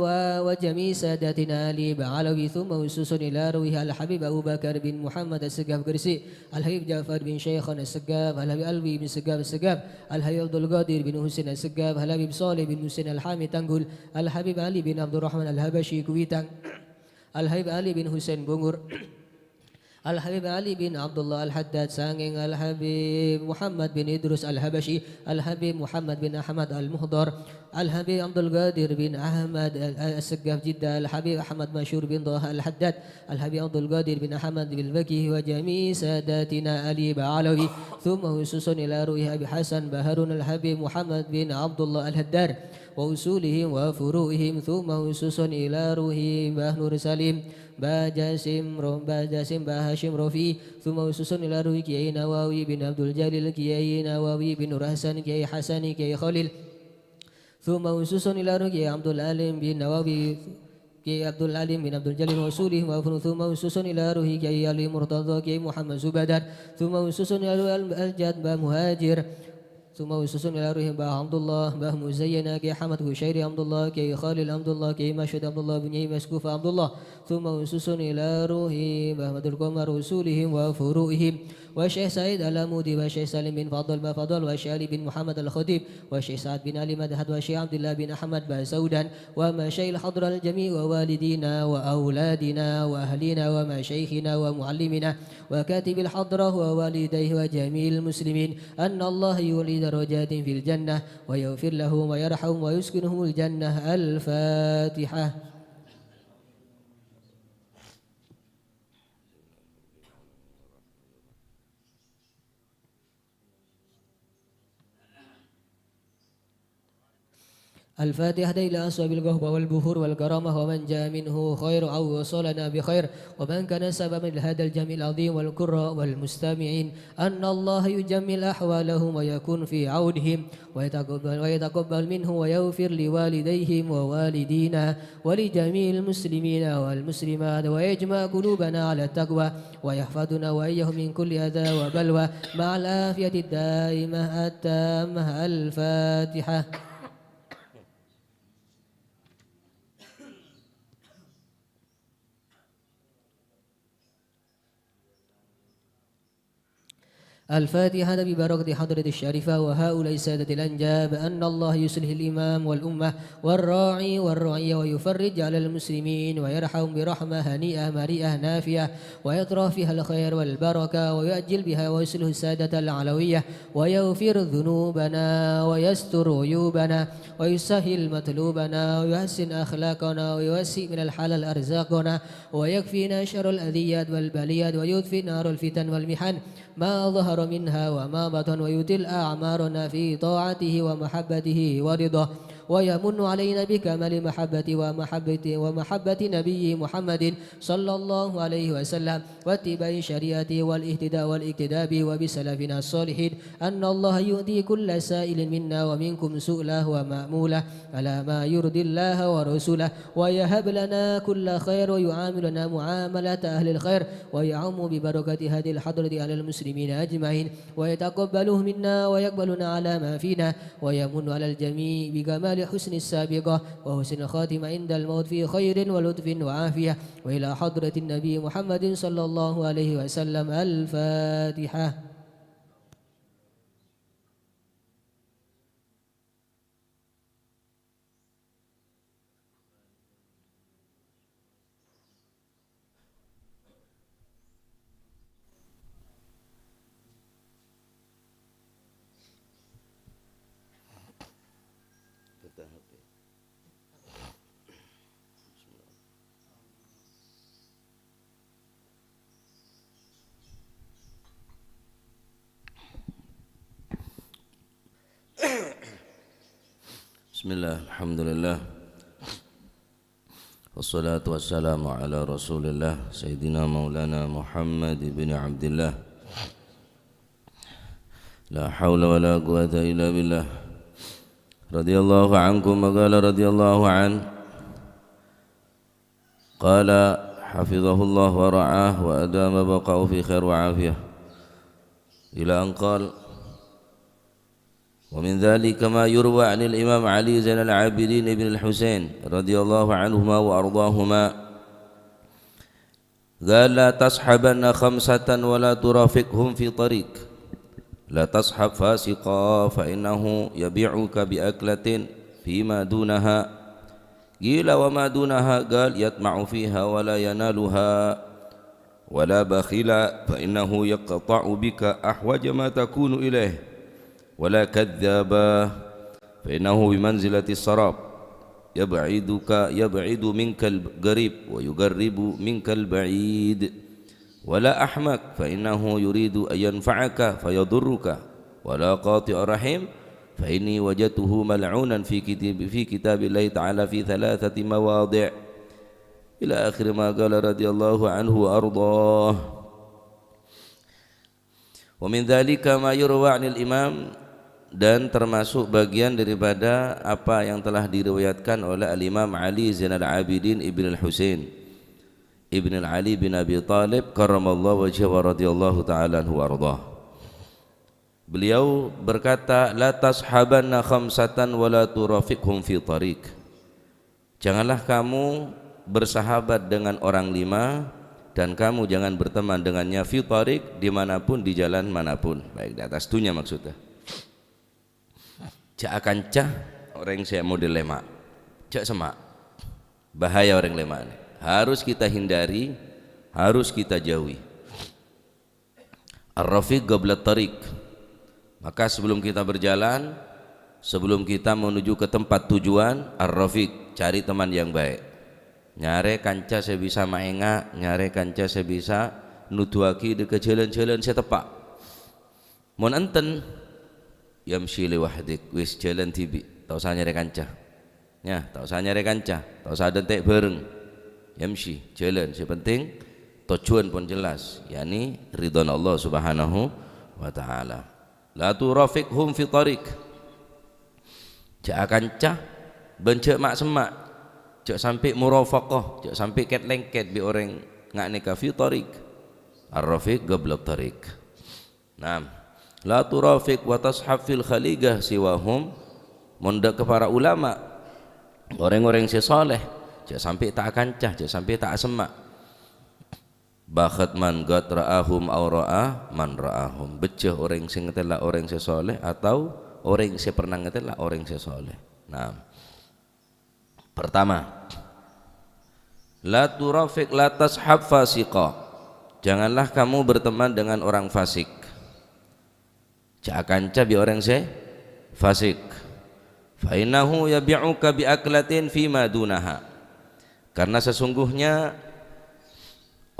D: وجميع ساداتنا علي بعلوي ثم وسوس إلى رويه الحبيب أبو بكر بن محمد السقاف قرسي الحبيب جعفر بن شيخنا السقاف الحبيب علوي بن سقاف السقاف الحبيب عبد القادر بن حسين السقاف الحبيب صالح بن حسين الحامي تنقل الحبيب علي بن عبد الرحمن الهبشي كويتان الحبيب علي بن حسين بنغر Al-Habib Ali bin Abdullah Al-Haddad sanging Al-Habib Muhammad bin Idrus Al-Habashi, Al-Habib Muhammad bin Ahmad Al-Muhdar, Al-Habib Abdul Qadir bin Ahmad Al-Saggaf Jiddah, Al-Habib Ahmad Mashur bin Taha Al-Haddad, Al-Habib Abdul Qadir bin Ahmad bin Bakih wa jami' sadatina Ali Ba'alawi, thumma hususun ila ruhi Abi Hasan Baharun Al-Habib Muhammad bin Abdullah Al-Haddar wa usulihim wa furu'ihim, thumma hususun ila ruhi Bah Nur Salim Bajasim Bahashim Rofi, thumma ususun ila ruhi Kiai Nawawi bin Abdul Jalil, Kiai Nawawi bin Nur Hasan, Kiai Hasani, Kiai Khalil, thumma ususun ila ruhi Kiai Abdul Alim bin Nawawi, Kiai Abdul Alim bin Abdul Jalil wa usulih wa thumma ususun ila ruhi Kiai Ali Murtadha, Kiai Muhammad Zubadar, thumma ususun ila ruhi Al-Jad Bah Muhajir, ثم وسوسن إلى روح باه عبد الله باه مزينة كي حمد كشيري عبد الله كي خالد عبد الله كي مشهد عبد الله بن مسكوف عبد الله ثم وسوسن إلى روح باه مد القمر رسولهم وفروئهم والشيخ سعيد الأمودي والشيخ سالم بن فضل فضل والشيخ علي بن محمد الخطيب والشيخ سعد بن علي مدحت والشيخ عبد الله بن أحمد باسودان ومشايخ الحضرة الجميع ووالدينا وأولادنا وأهلنا ومشايخنا ومعلمنا وكاتب الحضرة ووالديه وجميع المسلمين أن الله يولي درجات في الجنة ويغفر لهم ويرحمهم ويسكنهم الجنة. الفاتحة. الفاتحة إلى أصحاب القهوة والبخور والكرامة ومن جاء منه خير أو وصلنا بخير ومن كان سببا لهذا الجميع العظيم والقراء والمستمعين أن الله يجمل أحوالهم ويكون في عونهم ويتقبل منه ويغفر لوالديهم ووالدينا ولجميع المسلمين والمسلمات ويجمع قلوبنا على التقوى ويحفظنا وإياهم من كل أذى وبلوى مع العافية الدائمة التامة. الفاتحة. الفاتحة ببركة حضرة الشريفة وهؤلاء السادة الأنجاب أن الله يصلح الإمام والأمة والراعي والرعية ويفرج على المسلمين ويرحم برحمة هنيئة مريئة نافية ويطرح فيها الخير والبركة ويؤجل بها ويصلح السادة العلوية ويغفر ذنوبنا ويستر عيوبنا ويسهل مطلوبنا ويحسن أخلاقنا ويوسع من الحلال أرزاقنا ويكفينا شر الأذيات والبليات ويطفئ نار الفتن والمحن ما ظهر منها وما بطن ويتل أعمارنا في طاعته ومحبته ورضاه ويمن علينا بكمال ومحبة نبي محمد صلى الله عليه وسلم واتباع شريعته والاهتداء والاقتداء وبسلفنا الصالحين أن الله يؤتي كل سائل منا ومنكم سؤله ومأموله على ما يرضي الله ورسوله ويهب لنا كل خير ويعاملنا معاملة أهل الخير ويعم ببركة هذه الحضرة على المسلمين أجمعين ويتقبله منا ويقبلنا على ما فينا ويمن على الجميع بكمال حسن السابقة وحسن الخاتمة عند الموت في خير ولطف وعافية وإلى حضرة النبي محمد صلى الله عليه وسلم. الفاتحة.
E: Bismillah, alhamdulillah wassalatu wassalamu ala rasulillah Sayyidina maulana Muhammad ibn Abdillah la hawla wa la quwata illa billah radiyallahu ankum wa qala radiyallahu an qala hafizahullah wa ra'ah wa adama baqa'u fi khair wa afiyah ila an qala ومن ذلك ما يروى عن الإمام علي زين العابدين بن الحسين رضي الله عنهما وأرضاهما قال لا تصحبن خمسة ولا ترافقهم في طريق لا تصحب فاسقا فإنه يبيعك بأكلة فيما دونها قيل وما دونها قال يطمع فيها ولا ينالها ولا بخيل فإنه يقطع بك أحوج ما تكون إليه ولا كذاب فإنه بمنزلة السراب يبعد منك القريب ويقرب منك البعيد ولا أحمق فإنه يريد أن ينفعك فيضرك ولا قاطع رحم فإني وجدته ملعونا في كتاب الله تعالى في 3 مواضع إلى آخر ما قال رضي الله عنه وأرضاه. ومن ذلك ما يروى عن الإمام, dan termasuk bagian daripada apa yang telah diriwayatkan oleh Al-Imam Ali Zainal Abidin Ibn Al-Husain Ibn Al-Ali bin Abi Talib karramallahu wajhahu wa radiyallahu ta'ala anhu warḍah. Beliau berkata, la tashabanna khamsatan wa la turafiqhum fi tariq. Janganlah kamu bersahabat dengan orang 5 dan kamu jangan berteman dengannya fi tariq, dimanapun, di jalan manapun, baik di atas dunia maksudnya. Cak akan cah orang saya model lemak, cak semak, bahaya orang lemak ini. Harus kita hindari, harus kita jauhi. Ar-rafiq qabla tariq. Maka sebelum kita berjalan, sebelum kita menuju ke tempat tujuan, ar-rafiq, cari teman yang baik. Nyare kanca saya bisa maenga, nyare kanca saya bisa nuduaki de ke jalan-jalan saya tepak. Mun enten yamshi li wahdik, wis jalan tibi, tak usah nyare kanca. Ya, tak usah nyare kanca, tak usah dentek bareng. Yamshi, jalan, yang penting tujuan pun jelas, yakni ridwan Allah Subhanahu wa taala. La turafiqhum fi tariq. Jak kanca bencek mak semak, jak sampai murafaqah, jak sampai ket lengket bi orang ngak nikah fi tariq. Ar-rafiq qabla tariq. Naam. La turafiq wa tashab fil khaligah siwahum. Mondak ke para ulama, orang-orang yang soleh, jak sampai tak kancah, jak sampai tak semak. Bakhat man qad ra'ahum aw ra'a man ra'ahum. Beceh orang sing ngetelak orang sesoleh atau orang yang pernah ngetelak orang sesoleh. Nah, pertama, la turafiq la tashab fasiqa. Janganlah kamu berteman dengan orang fasik. Cak kanca bi orang fasik. Fa innahu yabi'uka bi aklatin fi ma dunaha. Karena sesungguhnya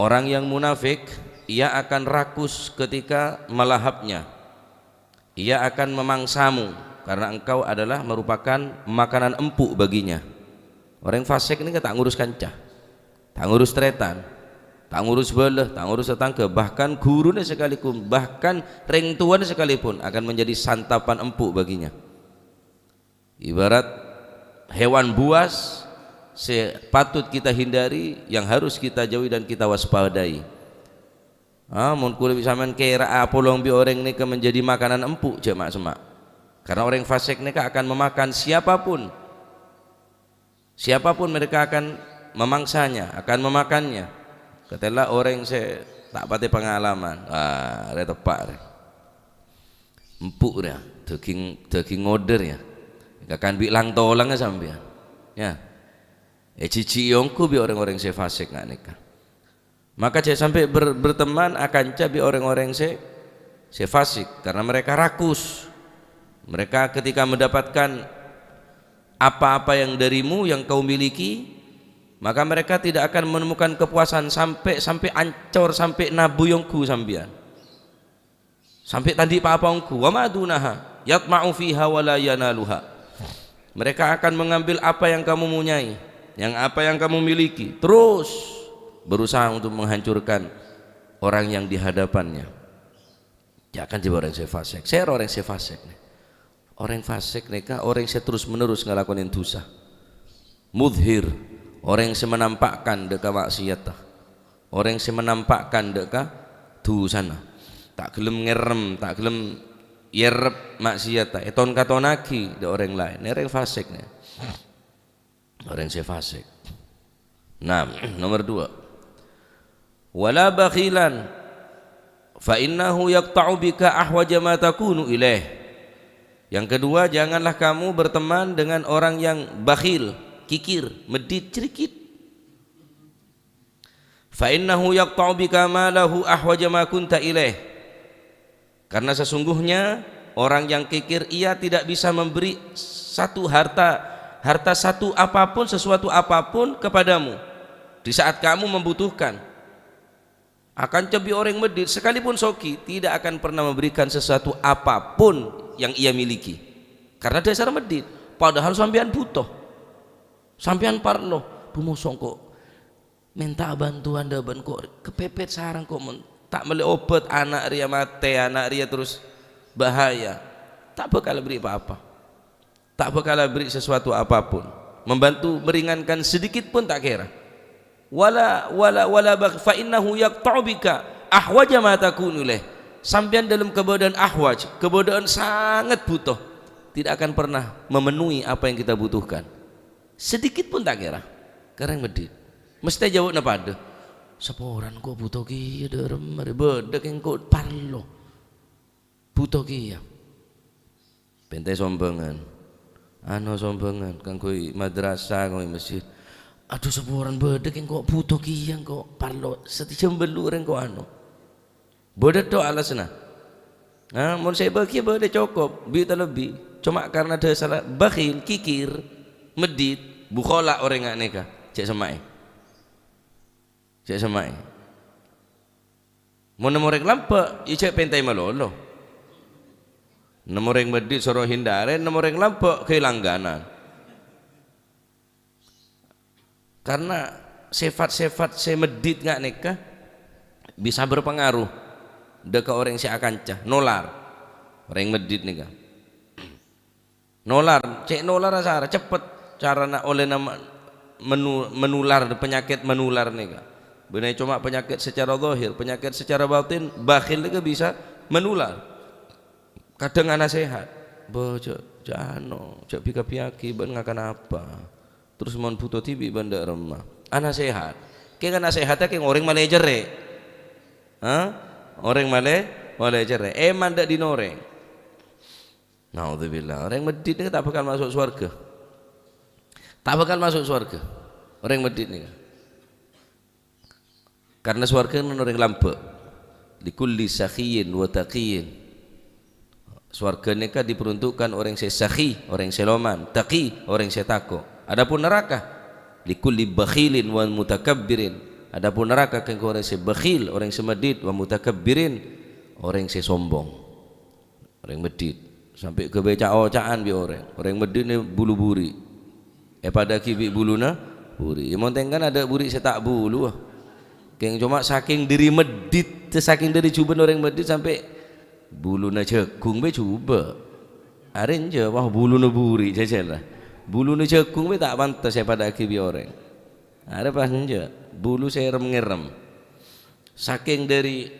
E: orang yang munafik, ia akan rakus ketika melahapnya. Ia akan memangsamu karena engkau adalah merupakan makanan empuk baginya. Orang fasik ini tak ngurus kancah, tak ngurus tretan, tak ngurus belah, tak ngurus tetangga, bahkan gurunya sekalipun, bahkan ring tuan sekalipun akan menjadi santapan empuk baginya. Ibarat hewan buas, sepatut kita hindari, yang harus kita jauhi dan kita waspadai. Mun kula bisa men kira apolong bi orang ni menjadi makanan empuk jemaah semak. Karena orang fasik ni akan memakan siapapun. Siapapun mereka akan memangsanya, akan memakannya. Katalah orang saya tak pati pengalaman. Ada tepak. Empuk dia, daging order ya. Akan bilang tolangnya sampai. Ya. Cici yongku bi orang-orang saya fasik nggak nikah. Maka saya sampai berteman akan cabi orang-orang saya fasik karena mereka rakus. Mereka ketika mendapatkan apa-apa yang darimu yang kau miliki, maka mereka tidak akan menemukan kepuasan sampai ancor, sampai nabu yongku sambian. Sampai tadi apa-apangku wa madunaha yatma'u fiha wa la yanaluha. Mereka akan mengambil apa yang kamu punyai, yang apa yang kamu miliki, terus berusaha untuk menghancurkan orang yang di hadapannya. Jangan jadi orang yang fasik. Saya orang yang fasik. Orang fasik mereka orang yang terus menerus ngelakuin dosa. Mudhir, orang yang menampakkan deka maksiat. Orang yang menampakkan deka dosa. Tak gelem ngerem, tak gelem yerep maksiat. Eton katonaki de orang lain. Orang fasik nih. Orang yang fasik. Nah, nomor 2. Wala bakhilan fa innahu yaqta'u bika ahwaja ma takunu ilaih. Yang kedua, janganlah kamu berteman dengan orang yang bakhil, kikir, medit, cerikit. fa innahu yaqta'u bika malahu ahwaja ma kunta ilaih, karena sesungguhnya orang yang kikir ia tidak bisa memberi satu harta satu apapun, sesuatu apapun kepadamu di saat kamu membutuhkan. Akan cebi orang medit sekalipun soki tidak akan pernah memberikan sesuatu apapun yang ia miliki, karena dasar medit. Padahal sampean butuh, sampean parlo rumosong kok minta bantuan daban kok kepepet sarang kok tak meli obat, anak ria mate, anak ria terus bahaya, tak bakal beri apa-apa, tak bakal beri sesuatu apapun, membantu meringankan sedikit pun tak kira. Wala fa innahu yaqta'u bika ahwaja ma takunu ilaih, sampean dalam keadaan ahwaj, keadaan sangat butuh, tidak akan pernah memenuhi apa yang kita butuhkan sedikit pun tak kira. Kareng medit mesti jawab na pada seporan kok butuh kieu derem bedek engko parlo butuh kieu pentai sombongan anu sombongan kanggo madrasah kanggo masjid. Aduh seporan bedek engko butuh kieu engko parlo setijam belur engko anu bedek do alasna. Nah mun saya bagi bedek cukup bi lebih, cuma karena ada salah bakhil kikir medit bukhola orang neka cek semai mau nomorek lampa icek pentai malolo nomorek medit soro hindare nomorek lampa kelangganan, karena sifat-sifat semedit nggak neka bisa berpengaruh deka orang si akancah nolar orang medit neka nolar cek nolar asara cepet cara nak oleh nama menular penyakit menular nih, benar cuma penyakit secara zahir, penyakit secara batin bakhil nih bisa menular. Kadang anak sehat, bojo jano, cak pika piaki, ban ngakan apa, terus mau butuh tibi benda remah. Anak sehat, kayak anak sehatnya kayak orang malai jere, orang malai jere, mandak dinoreng. Naudzubillah, orang medit ini tak bakal masuk surga. Tak bakal masuk surga orang medit nih, karena surga itu orang lampe likulli sakhiyin wa taqiyin. Surga ini kan diperuntukkan orang yang sakhi, orang yang seloman, taqi, orang yang tako. Adapun neraka likulli bakhilin wa mutakabbirin. Adapun neraka kan orang yang bakhil, orang yang medit, wa mutakabbirin, orang yang sombong, orang medit sampai ke beca-ocaan bi orang medit ini bulu buri. Pada kibi buluna buri. Monteng kan ada buri setak bulu. Keng cuma saking diri medit, saking dari cuban orang medit sampai buluna cekung be cuba. Aren je wah buluna buri jajalah. Buluna cekung be tak pantas pada kibi orang. Ada pas je bulu serem-ngerem. Saking dari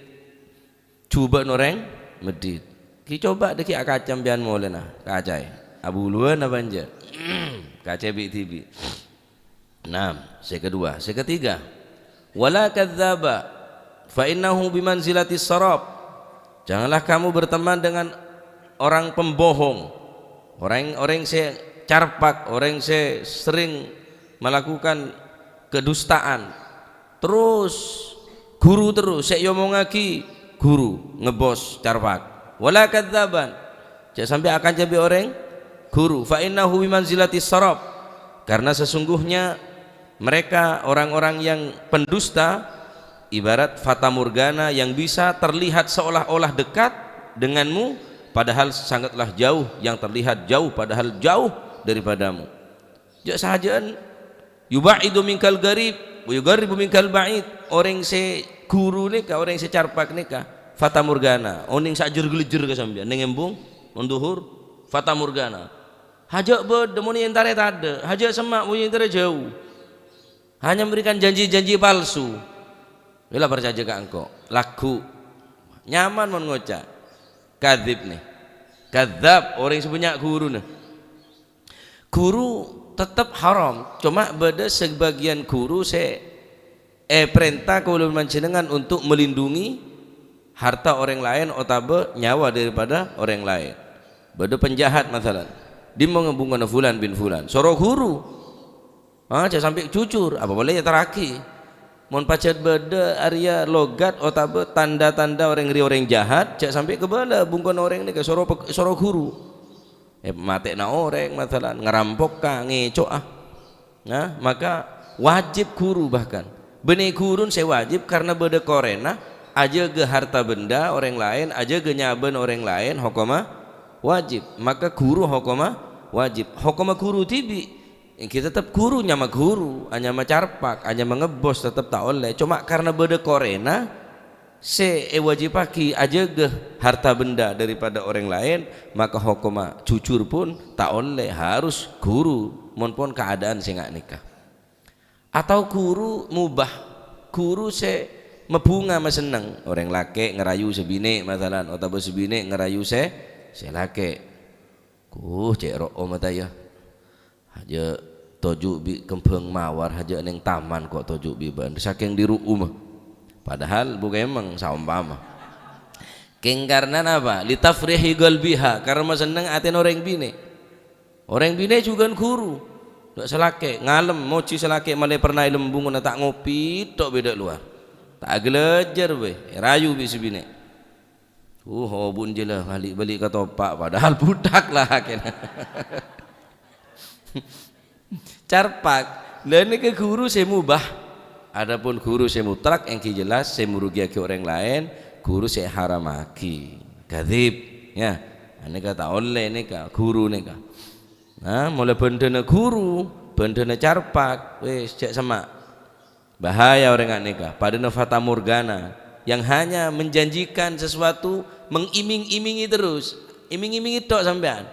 E: cuban orang medit. Ki coba deki akacam bian molena kacai. Abuluan apa anje? KCB TV. Nah, kedua, ketiga. Wala kadzdzaba fa innahu bimanzilati sarab. Janganlah kamu berteman dengan orang pembohong. Orang yang carpak, orang yang sering melakukan kedustaan. Terus guru terus sek ngomong lagi guru ngebos carpak. Wala kadzaban. Jangan sampai akan jadi orang guru, fa innahu bimanzilati sarab, karena sesungguhnya mereka orang-orang yang pendusta ibarat fata morgana yang bisa terlihat seolah-olah dekat denganmu padahal sangatlah jauh, yang terlihat jauh padahal jauh daripadamu. Jak sahajaan yubaidu minkal garib wa yugarribu minkal ba'id. Orang se guru nika, orang se carpak nika fata morgana, oning sajer gelejer ka sampean ning embung munduhur fata morgana. Hajak berdemoni yang tarik ada, hajak semak punya yang tarik jauh, hanya memberikan janji-janji palsu. Bila percaya ke engkau, laku, nyaman mengocak, kadzib nih, kadzab orang sebanyak guru nih. Guru tetap haram, cuma beda sebagian guru perintah keulun mancenengan untuk melindungi harta orang lain atau nyawa daripada orang lain. Beda penjahat masalah. Dia menghubungkan fulan bin fulan soro guru jangan sampai jujur apa boleh ya teraki Mon pacet beda Arya logat otabe tanda-tanda orang jahat cak sampai ke bala bungkon orang ni ke soro guru mate na orang masalah ngerampok ka ngecok nah maka wajib guru bahkan benih gurun saya wajib karena beda korena aja ge harta benda orang lain aja ge nyaben orang lain hokoma wajib maka guru hokoma wajib hokoma guru tibi kita tetap guru nyama guru hanya macarpak hanya mengebos tetap tak oleh cuma karena beda korena wajib paki aja ge harta benda daripada orang lain maka hokoma cucur pun tak oleh harus guru mon keadaan saya nggak nikah atau guru mubah guru mebunga seneng orang laki ngerayu sebine masalah atau sebine ngerayu laki cek ro'o mata ya aja tojuk bi kempeng mawar haja neng taman kok tojuk bi ban saking di rumah padahal bukan emang saumpama keng karena apa litafrihi qalbiha karena seneng aten orang bine juga guru dak selake ngalem moci selake male pernah lembung tak ngopi tok beda luar tak gelejer we rayu bi sebine hobun je lah balik-balik ke topak padahal budak lah kena carpak lain ke guru saya mubah adapun guru saya mutlak yang jelas saya merugikan orang lain guru saya haramaki kadhib ya ane kata oleh nika guru nika nah mulai bendana guru bendana carpak wes cek sama bahaya orang nika padana fata morgana yang hanya menjanjikan sesuatu mengiming-imingi terus iming-imingi tok sampean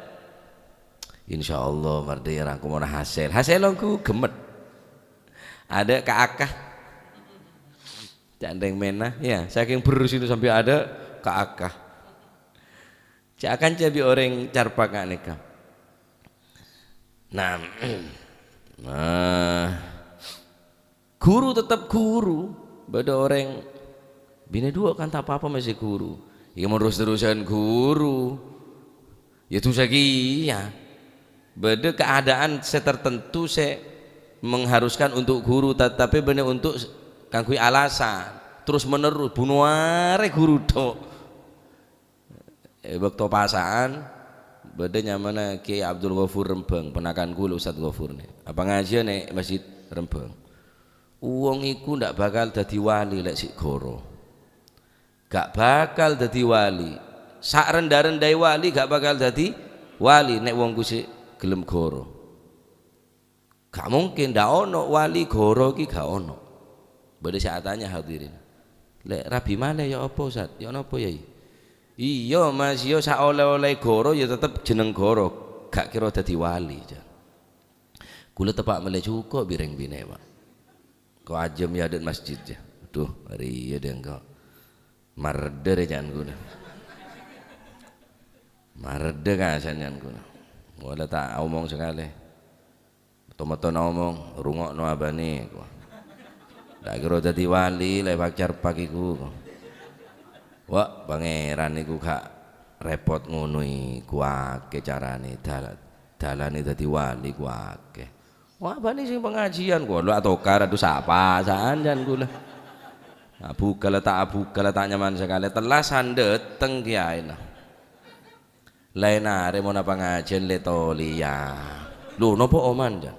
E: insyaallah mardaya aku mau hasil aku gemet ada keakah candeng menah ya saking berus itu sampai ada keakah akan jadi orang carpak aneka nah guru tetap guru beda orang bini dua kan tak apa-apa masih guru ya terus-terusan guru ya itu lagi ya beda keadaan tertentu saya mengharuskan untuk guru tetapi benar untuk kangkui alasan terus menerus bunuare guru tok waktu pasaan beda nyamana Kiai Abdul Ghafur Rembang penakan kula Ustaz Ghafur nih apa ngajian nih Masjid Rembang uang iku ndak bakal dadi wali lek sik goro gak bakal dadi wali sak rendah-rendai wali gak bakal dadi wali nek wong ku sik gelem goro gak mungkin ndak ono wali goro ki gak ono beda saatnya hadirin lek rabi mana ya apa Ustaz ya napa ya iya mas yo sak oleh-oleh goro ya tetep jeneng goro gak kira dadi wali kula tepak mele cukup bireng bine Pak kau ajem ya ada masjid ya aduh hari ya dia engkau marder jangan guna marder kan jangan guna wala tak omong sekali tomato omong rungok no abani tak kira jadi wali lewat carpak iku wah pangeran iku gak repot ngunui kuake carane dalane dadi wali kuake wah bani sing pengajian gua lu atau kara tu sapa sanjan gula abu kala tak nyaman sekali telah sandet teng kiai nah lain are mau pengajian letolia lu nopo oman jan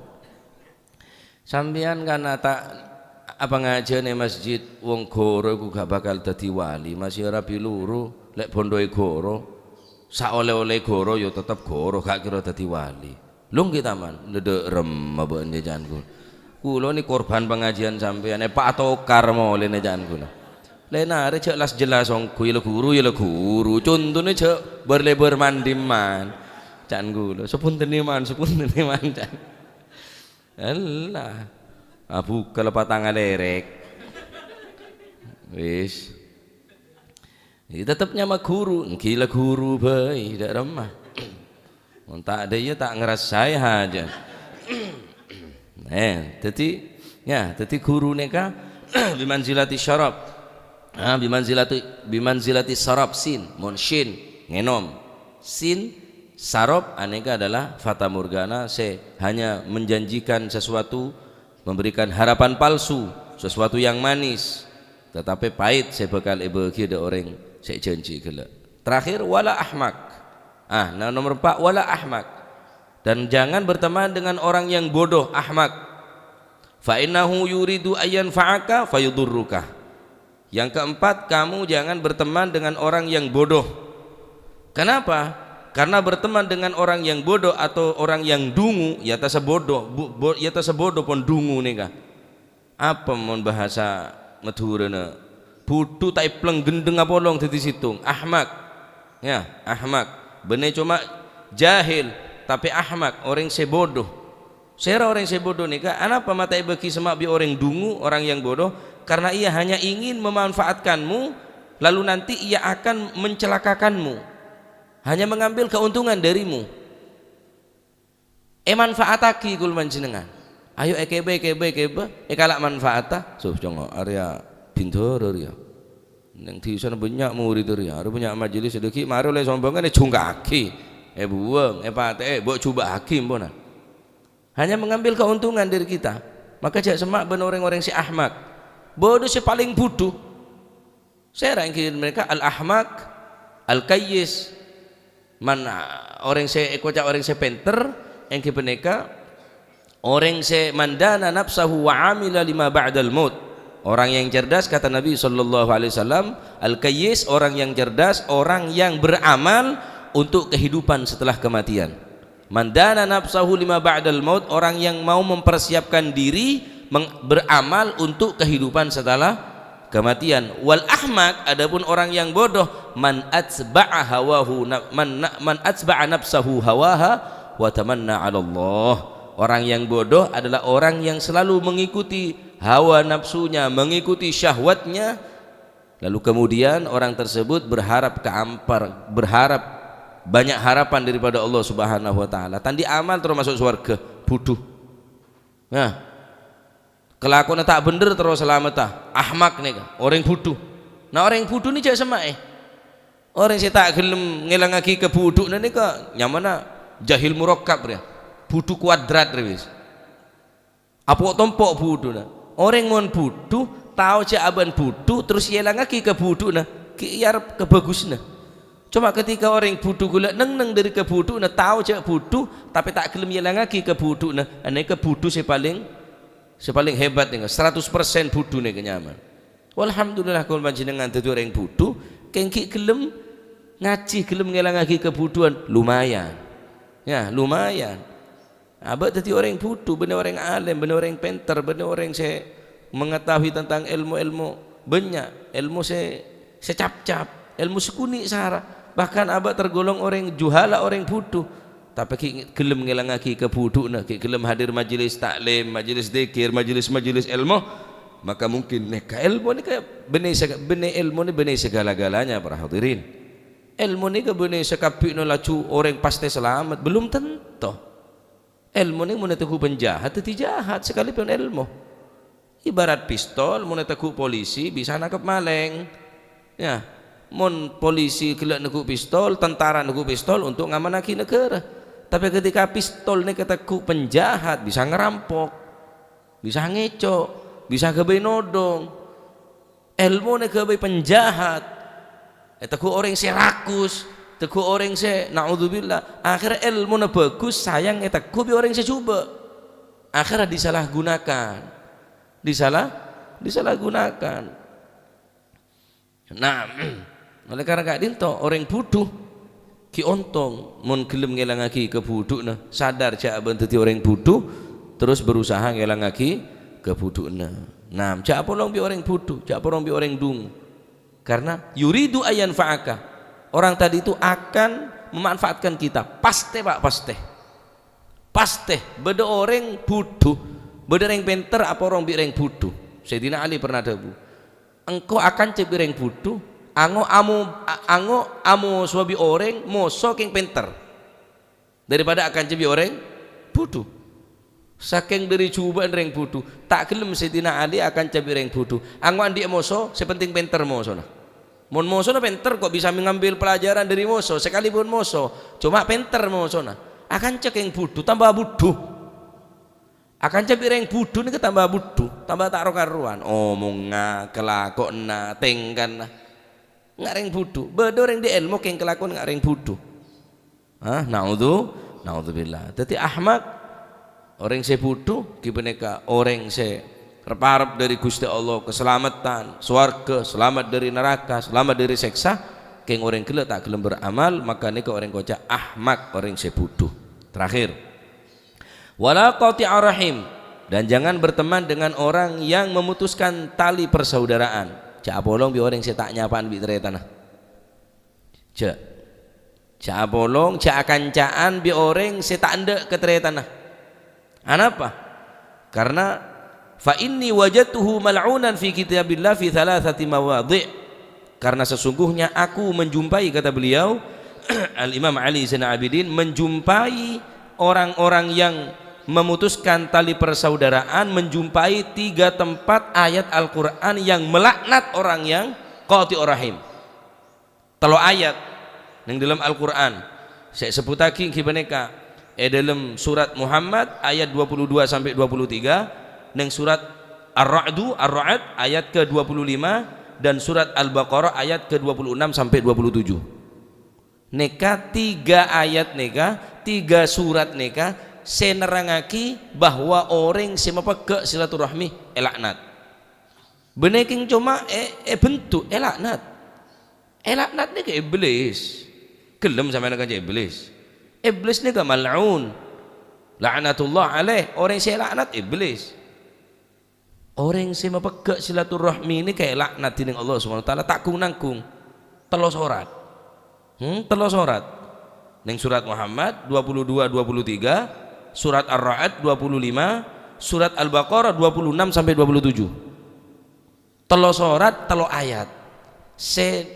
E: sampean kan tak apa ngajian di masjid wong goro ku gak bakal dadi wali masih ora piluru lek bondoe goro sak oleh-oleh goro yo tetep goro gak kira dadi wali lung kita man ndek rem apa jangan kula ni korban pengajian sampean Pak Tokar mole jangan kula lena are cek las jelas wong kuwi guru ya guru contone cek berlebar mandiman jangan kula sepunten man jan Allah abu kelepatan lerek wis ini tetap nyama guru gila guru bayi tidak remah tak ada ya tak ngerasai aja jadi guru neka bimanzilati syarab bimanzilati sarab sin munshin ngenom sin sarab aneka adalah fata morgana hanya menjanjikan sesuatu memberikan harapan palsu sesuatu yang manis tetapi pahit saya bakal bagi ada orang saya janji gelak. Terakhir wala ahmak. Nah nomor 4 wala ahmak, dan jangan berteman dengan orang yang bodoh, ahmak. Fa innahu yuridu ayyan fa'aka fayudurruka. Yang keempat, kamu jangan berteman dengan orang yang bodoh. Kenapa? Karena berteman dengan orang yang bodoh atau orang yang dungu, ya tasebodoh, ya tasebodoh pun dungu nih kah? Apa mon bahasa Madurana? Butuh tai pleng gendeng apa long di situ? Ahmak, ya ahmak. Bener cuma jahil, tapi ahmak orang sebodoh. Sera orang sebodoh nih kah? Kenapa mata bagi semak bi orang dungu, orang yang bodoh? Karena ia hanya ingin memanfaatkanmu, lalu nanti ia akan mencelakakanmu. Hanya mengambil keuntungan darimu. Manfaataki kul manjenengan. Ayo kebe kalak manfaata. So jongo area pintor area. Nang di sana banyak murid area. Ada banyak majelis sedeki mari oleh sombongan jungkaki. Buang pate mbok coba hakim bonan. Hanya mengambil keuntungan dari kita. Maka jak semak ben orang-orang si ahmak. Bodoh si paling bodoh. Saya rangkir mereka al-ahmak, al-kayyis. Orang saya ekocak orang saya penter yang kepeneka orang saya mandana nafsahu wa amila lima ba'dal maut. Orang yang cerdas kata Nabi sallallahu alaihi wasallam, al-kayyis orang yang cerdas, orang yang beramal untuk kehidupan setelah kematian. Mandana nafsahu lima ba'dal maut, orang yang mau mempersiapkan diri beramal untuk kehidupan setelah kematian. Wal ahmak, adapun orang yang bodoh, man atsba'a hawahu man atsba'a nafsahu hawaha wa tamanna 'ala Allah. Orang yang bodoh adalah orang yang selalu mengikuti hawa nafsunya, mengikuti syahwatnya, lalu kemudian orang tersebut berharap berharap banyak harapan daripada Allah Subhanahu wa taala. Tandi amal terus masuk surga, bodoh. Nah, kelakuan tak bener terus selamat ahmak nih orang bodoh. Nah orang bodoh ni jangan semak orang saya tak gelem ngelang lagi ke bodoh nih kak nyamana jahil murakkab ya bodoh kuadrat wis apa tompok bodoh nah orang mon bodoh tahu jawaban bodoh terus ngelang lagi ke bodoh nah kiar kebagus nah. Cuma ketika orang bodoh gula neng dari kebodoh nah tahu jak bodoh tapi tak gelem ngelang lagi ke bodoh nah ane ke bodoh saya paling hebat nih 100% bodoh nih kenyaman. Walhamdulillah kalau panjenengan dadi orang bodoh kengki gelem ngaji gelem ngelang lagi kebutuhan lumayan ya lumayan. Abad dadi orang bodoh bener orang alim bener orang pintar bener orang saya mengetahui tentang ilmu-ilmu banyak ilmu saya secap-cap ilmu sekuni sahara bahkan abad tergolong orang juhala orang bodoh. Tapi gelem ngelang lagi kebodohan, gelem hadir majelis taklim, majelis zikir, majelis ilmu, maka mungkin neka ilmu ni kayak benih ilmu ni benih segala-galanya para hadirin. Ilmu ni ke benih sekapi no lacu orang pasti selamat belum tentu. Ilmu ni mun teku penjahat itu jahat sekalipun ilmu. Ibarat pistol mun teku polisi bisa nangkap maling. Ya, mun polisi gelak neku pistol, tentara neku pistol untuk ngamanaki negara. Tapi ketika pistol ini kataku penjahat bisa ngerampok, bisa ngecok, bisa gawe nodong. Ilmu ini gawe penjahat. Teku orang serakus, teku orang se naudzubillah. Akhirnya ilmu ini bagus, sayang teku bi orang se coba. Akhirnya disalahgunakan, disalahgunakan. Nah, oleh karena kak dinto orang bodoh. Ki ontong mun gelem ngelang lagi kebudukna sadar cak bentuti orang bodoh terus berusaha ngelang lagi kebudukna. Nah cak polong bi orang bodoh cak polong bi orang dung karena yuridu ayan fa'aka orang tadi itu akan memanfaatkan kita pasti pak pasti beda orang bodoh beda orang pinter apa orang bi orang bodoh. Sayyidina Ali pernah dabu engkau akan cek bi orang bodoh ango amu suabi orang moso king pinter daripada akan cebi orang bodoh. Saking dari cobaan orang bodoh tak gelem Sayyidina Ali akan cebi orang bodoh ango andi moso sepenting pinter moso nah mon moso na pinter kok bisa mengambil pelajaran dari moso sekalipun moso cuma pinter moso nah akan cek yang bodoh tambah bodoh Akan cabi reng budu ni tambah budu, tambah tak karuan. Omong kelakon tengkan nggak reng budu. Bedo reng di ilmu keng kelakon nggak reng budu. Naudzubillah. Jadi ahmak orang se budu, kipeneka orang se terparap dari Gusti Allah keselamatan, swarga, selamat dari neraka, selamat dari seksa. Keng orang gila tak gelem beramal, maka nika orang koca ahmak, orang sebuduh. Terakhir, wala qati'ar rahim, dan jangan berteman dengan orang yang memutuskan tali persaudaraan. Cak bolong bi orang tak nyapaan bi teretanah. Cak bolong, cak kancaan bi orang tak ande ke teretanah. Anapa? Karena fa inni wajadtuhu mal'unan fi kitabillah fi thalathati mawadhi'. Karena sesungguhnya aku menjumpai, kata beliau Al-Imam Ali Zainal Abidin, menjumpai orang-orang yang memutuskan tali persaudaraan, menjumpai 3 tempat ayat Al-Quran yang melaknat orang yang qati'ur rahim. Telo ayat yang dalam Al-Quran saya sebut lagi kibaneka dalam surat Muhammad ayat 22 sampai 23, dan surat Ar-Ra'd ayat ke-25, dan surat Al-Baqarah ayat ke-26 sampai 27. Neka 3 ayat neka, 3 surat neka senerangaki bahwa orang semapake silaturahmi elaknat. Beneking cuma bentuk elaknat. Elaknat ni ke iblis. Kelem sama dengan iblis. Iblis ni ke mal'un. La'natullah alaih. Orang yang laknat iblis. Orang yang mapake silaturahmi ini kayak laknat dengan Allah Subhanahu wa taala tak nangkung telo sorat. Telo sorat. Ning surat Muhammad 22 23, surat Ar-Ra'd 25, surat Al-Baqarah 26 sampai 27. Telo sorat, telo ayat. Se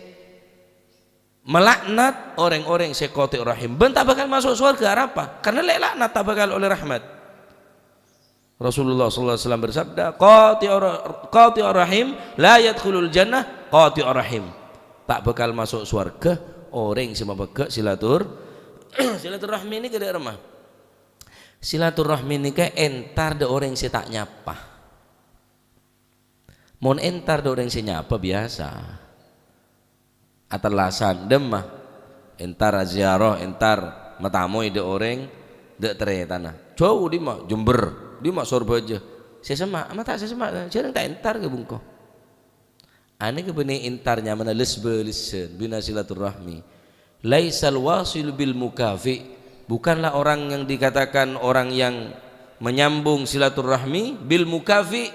E: melaknat orang-orang se qati'ur rahim. Ben tak bakal masuk surga apa? Karena laknat tak bakal oleh rahmat. Rasulullah sallallahu alaihi wasallam bersabda, qati'ur rahim la yadkhulul jannah qati'ur rahim. Tak bakal masuk surga orang yang mapake silaturahmi ini ke remah. Silaturahmi ini ke entar de orang yang tak nyapa. Mon entar de orang yang nyapa biasa. Atalasan demah entar ziarah, entar matamoy de orang de teretana. Jauh di mah Jember. Dia mak Surabaya saya semak ama tak saya semak jarang tak entar ke bungko ane ke benih entarnya mana lesbelisen bina silaturahmi laisal wasil bil mukafi, bukanlah orang yang dikatakan orang yang menyambung silaturahmi bil mukafi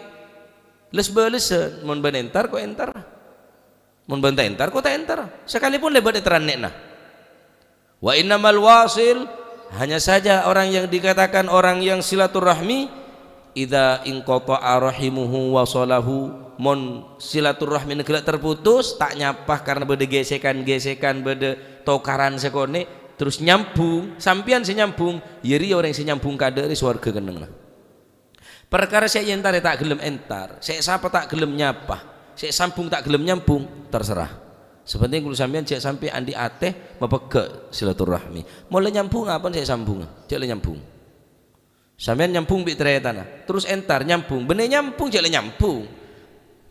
E: lesbelisen mon ben entar kok entar mon ben entar kok tak entar sekalipun lebat eteranekna. Wa innamal wasil, hanya saja orang yang dikatakan orang yang silaturahmi idza inqata'a rahimuhu wa salahu, mon silaturahmi negala terputus tak nyapah karena bede gesekan bede tokaran sekone terus nyambung sampian si nyambung yeri orang si nyambung kaderi swarga keneng. Perkara saya entar tak gelem entar, saya sapa tak gelem nyapah, saya sambung tak gelem nyambung, terserah. Sepenting kalau sampean cek sampai andi ateh mapeke silaturahmi. Mulai nyambung apa saya sambung, cek le nyambung. Sampean nyambung bi tanah, terus entar nyambung, bener nyambung cek le nyambung.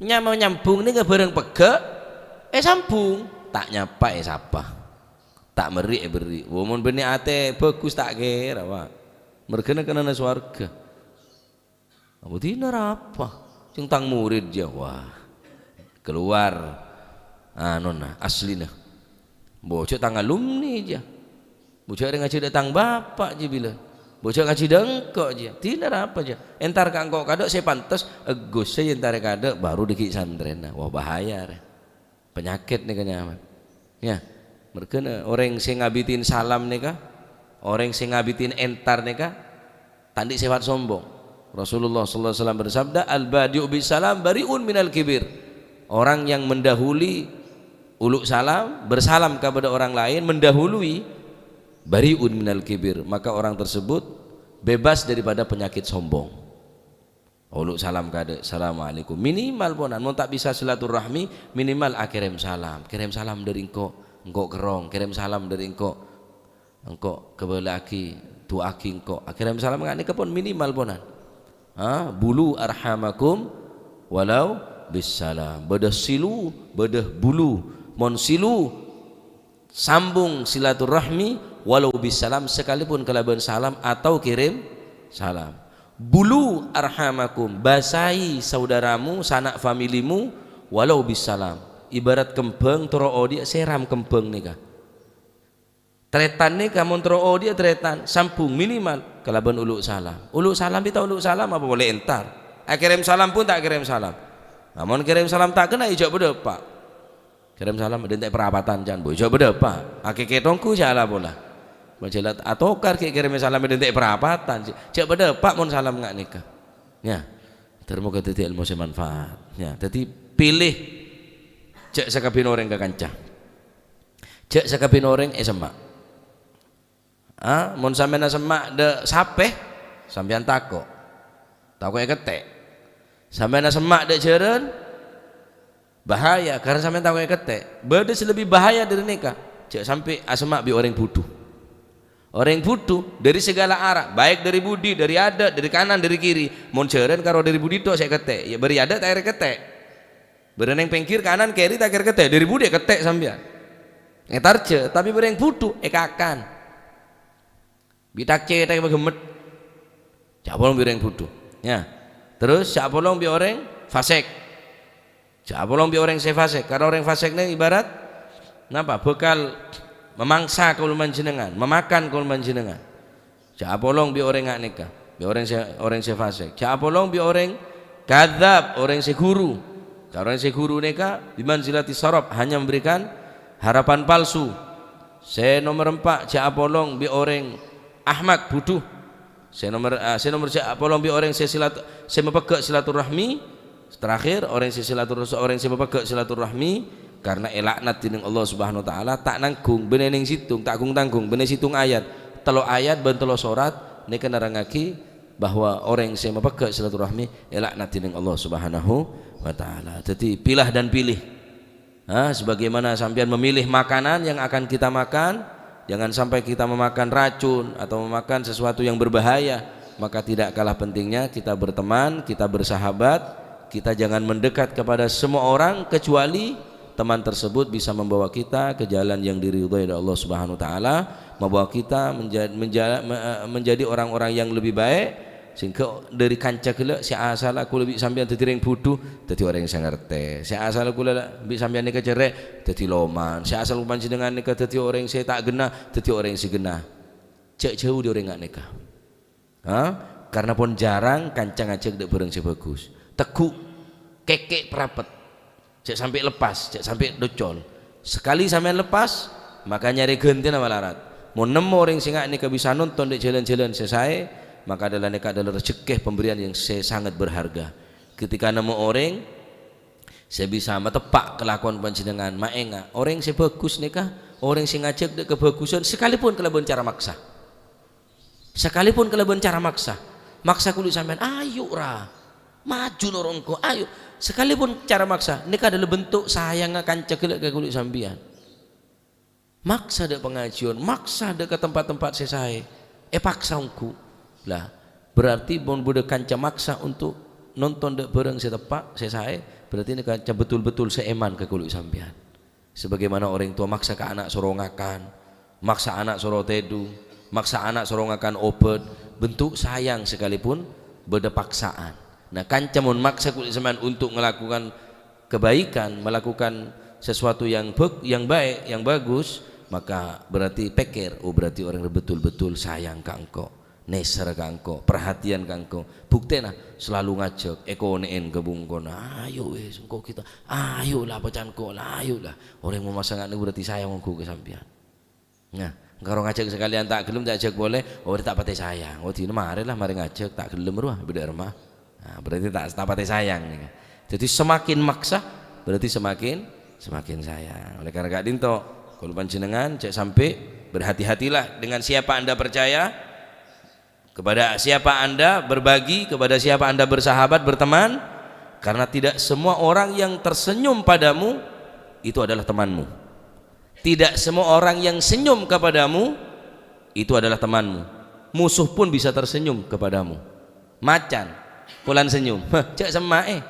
E: Nyambung ini ke bareng pege, sambung, tak nyapa sapa, tak meri beri. Womon bener ateh bagus tak kira pak, merkena kena swarga. Abu dinar apa? Cintang murid dia, wah keluar. Nona aslina bocah tang alumni aja bocah ngaji datang bapak aja bila bocah ngaji dengkok aja tidak apa aja entar kangkok kadok saya pantas gus saya entar kadok baru dikit santren. Wah bahaya penyakit nih kenyaman ya mereka orang yang ngabitin salam nih kah orang yang ngabitin entar nih kah tandi sifat sombong. Rasulullah sallallahu alaihi wasallam bersabda al-badi'u bisalam bari'un minal kibir, orang yang mendahului uluk salam bersalam kepada orang lain mendahului bariun minal kibir, maka orang tersebut bebas daripada penyakit sombong. Uluk salam kade assalamualaikum minimal ponan mau tak bisa silaturahmi minimal kirim salam dari engkau kerong kirim salam dari engkau kebelaki tuaki engkau kirim salam ngani kepon minimal ponan Bulu arhamakum walau bisalam. Bedah silu, bedah bulu, mon silu sambung silaturahmi walau bisalam, sekalipun kelaban salam atau kirim salam. Bulu arhamakum, basahi saudaramu, sanak familimu walau bisalam. Ibarat kembang toro dia seram kembang nika. Tretan nika mun toro dia tretan sambung minimal kelaban uluk salam. Uluk salam kita uluk salam apa boleh entar. Kirim salam pun tak kirim salam. Namun kirim salam tak kena ijak berdepak. Kirim salam dentek perapatan jangan bu ijak berdepak. Ketongku salah bola. Majelat atau kar kirim salam dentek perapatan. Ijak berdepak mun salam ngak nikah. Ya. Termoga tadi ilmu semanfaat. Ya. Jadi pilih cek sakabin orang ke kancah. Cek sakabin orang semak. Mun sampeyan semak de sapeh sampeyan takok. Takok ketek. Sampeyan semak de jeren bahaya karena sampeyan takok ketek. Bedes lebih bahaya dari nikah. Cek sampai semak bi orang butuh. Orang butuh dari segala arah, baik dari budi, dari adat, dari kanan, dari kiri. Mun jeren karo dari budi tok saya ketek. Ya beri adat tak ketek. Bereneng pengkir kanan kiri tak ketek. Dari budi ketek sampeyan. Ngetarce tapi bereng butuh kakan. Bitak tak gemet. Jak bolong bi orang butuh. Ya. Terus jak bolong bi orang fasik. Jak bolong bi orang fasik. Karena orang fasik ini ibarat napa? Bekal memangsa kaul panjenengan, memakan kaul panjenengan. Jak bolong bi orang ngak nikah. Bi orang fasik. Jak bolong bi orang kadzab, orang guru. Kalau orang guru nikah bi manzilati sarab, hanya memberikan harapan palsu. Saya nomor 4 jak bolong bi orang ahmak butuh. Saya nomor jak bolong bi orang saya mepegak silaturahmi. Terakhir orang saya mepegak silaturahmi karena elaknat dening Allah Subhanahu wa taala tak nanggung bening situng tak tanggung bening situng ayat telo ayat ben telo surat niki nerangake bahwa orang yang saya mepegak silaturahmi elaknat dening Allah Subhanahu wa taala. Jadi pilah dan pilih. Sebagaimana sampean memilih makanan yang akan kita makan, jangan sampai kita memakan racun atau memakan sesuatu yang berbahaya. Maka tidak kalah pentingnya kita berteman, kita bersahabat, kita jangan mendekat kepada semua orang kecuali teman tersebut bisa membawa kita ke jalan yang diridhoi oleh Allah Subhanahu wa taala, membawa kita menjadi orang-orang yang lebih baik, sehingga dari kanca kula si asal aku lebih sampean dadi ring butuh dadi orang yang ngerti. Si asal aku lebih sampean nika cerek dadi loman. Si asal panjenengan nika dadi orang yang saya tak genah dadi orang yang si genah. Cek jauh di orang ngak nikah. Karena pun jarang kanca ngajak dek bareng si bagus. Teguh kekek perapet. Cek sampai lepas, cek sampai docol. Sekali sampai lepas, maka nyari ganti nama larat. Mau nemu orang singa ini bisa nonton di jalan-jalan selesai, maka adalah rezeki pemberian yang sangat berharga. Ketika nemu orang, saya bisa metepak kelakuan panjenengan, maenga. Orang yang bagus nikah, orang yang ngajak dek kebagusan, sekalipun kelaban cara maksa. Sekalipun kelaban cara maksa kulit sampean, ayo ra, maju norongko, ayo. Sekalipun cara maksa nikah adalah bentuk sayang akan cekelek ke kulit sambian. Maksa dek pengajian, maksa dek ke tempat-tempat saya paksa ungku lah berarti bon bude kanca maksa untuk nonton dek bareng setepak saya berarti ini kanca betul-betul seeman ke kulit sambian. Sebagaimana orang tua maksa ke anak sorongakan, maksa anak sorotedu, maksa anak sorongakan obat, bentuk sayang sekalipun beda paksaan. Nah kanca mun maksa kulit sampean untuk melakukan kebaikan, melakukan sesuatu yang baik, yang bagus, maka berarti pikir, berarti orang betul-betul sayang ka engko, neser ka engko, perhatian ka engko. Buktena selalu ngajak ekoneen kebungkon. Ayo wis engko kita, ayolah pacanku, ayolah. Orang mau masangan berarti sayang engko ke sampean. Nah, karo ngajak sekalian tak gelem tak ajak boleh, tak pate sayang. Dina marilah mari ngajak tak gelem ruah beda remah. Nah, berarti tak pati sayang. Jadi semakin maksa berarti semakin sayang. Oleh karena gak dinto kalau panjenengan cek sampai berhati-hatilah dengan siapa Anda percaya, kepada siapa Anda berbagi, kepada siapa Anda bersahabat, berteman, karena tidak semua orang yang tersenyum padamu itu adalah temanmu. Tidak semua orang yang senyum kepadamu itu adalah temanmu. Musuh pun bisa tersenyum kepadamu. Macan Pulan senyum. Cek semak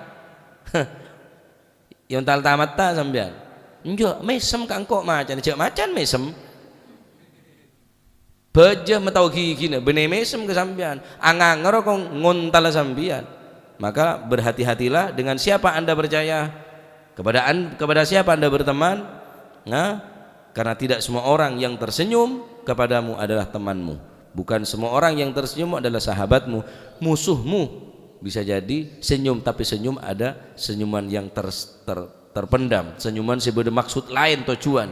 E: yang tal tamat ta sampean. Enggak, mesem kangkok macan, cek macan mesem. Beja metau gigi bene mesem ke sampean. Anganger kok ngontal sampean. Maka berhati-hatilah dengan siapa Anda percaya, kepada siapa Anda berteman. Nah, karena tidak semua orang yang tersenyum kepadamu adalah temanmu. Bukan semua orang yang tersenyum adalah sahabatmu. Musuhmu bisa jadi senyum, tapi senyum ada senyuman yang terpendam, senyuman sebagai maksud lain tujuan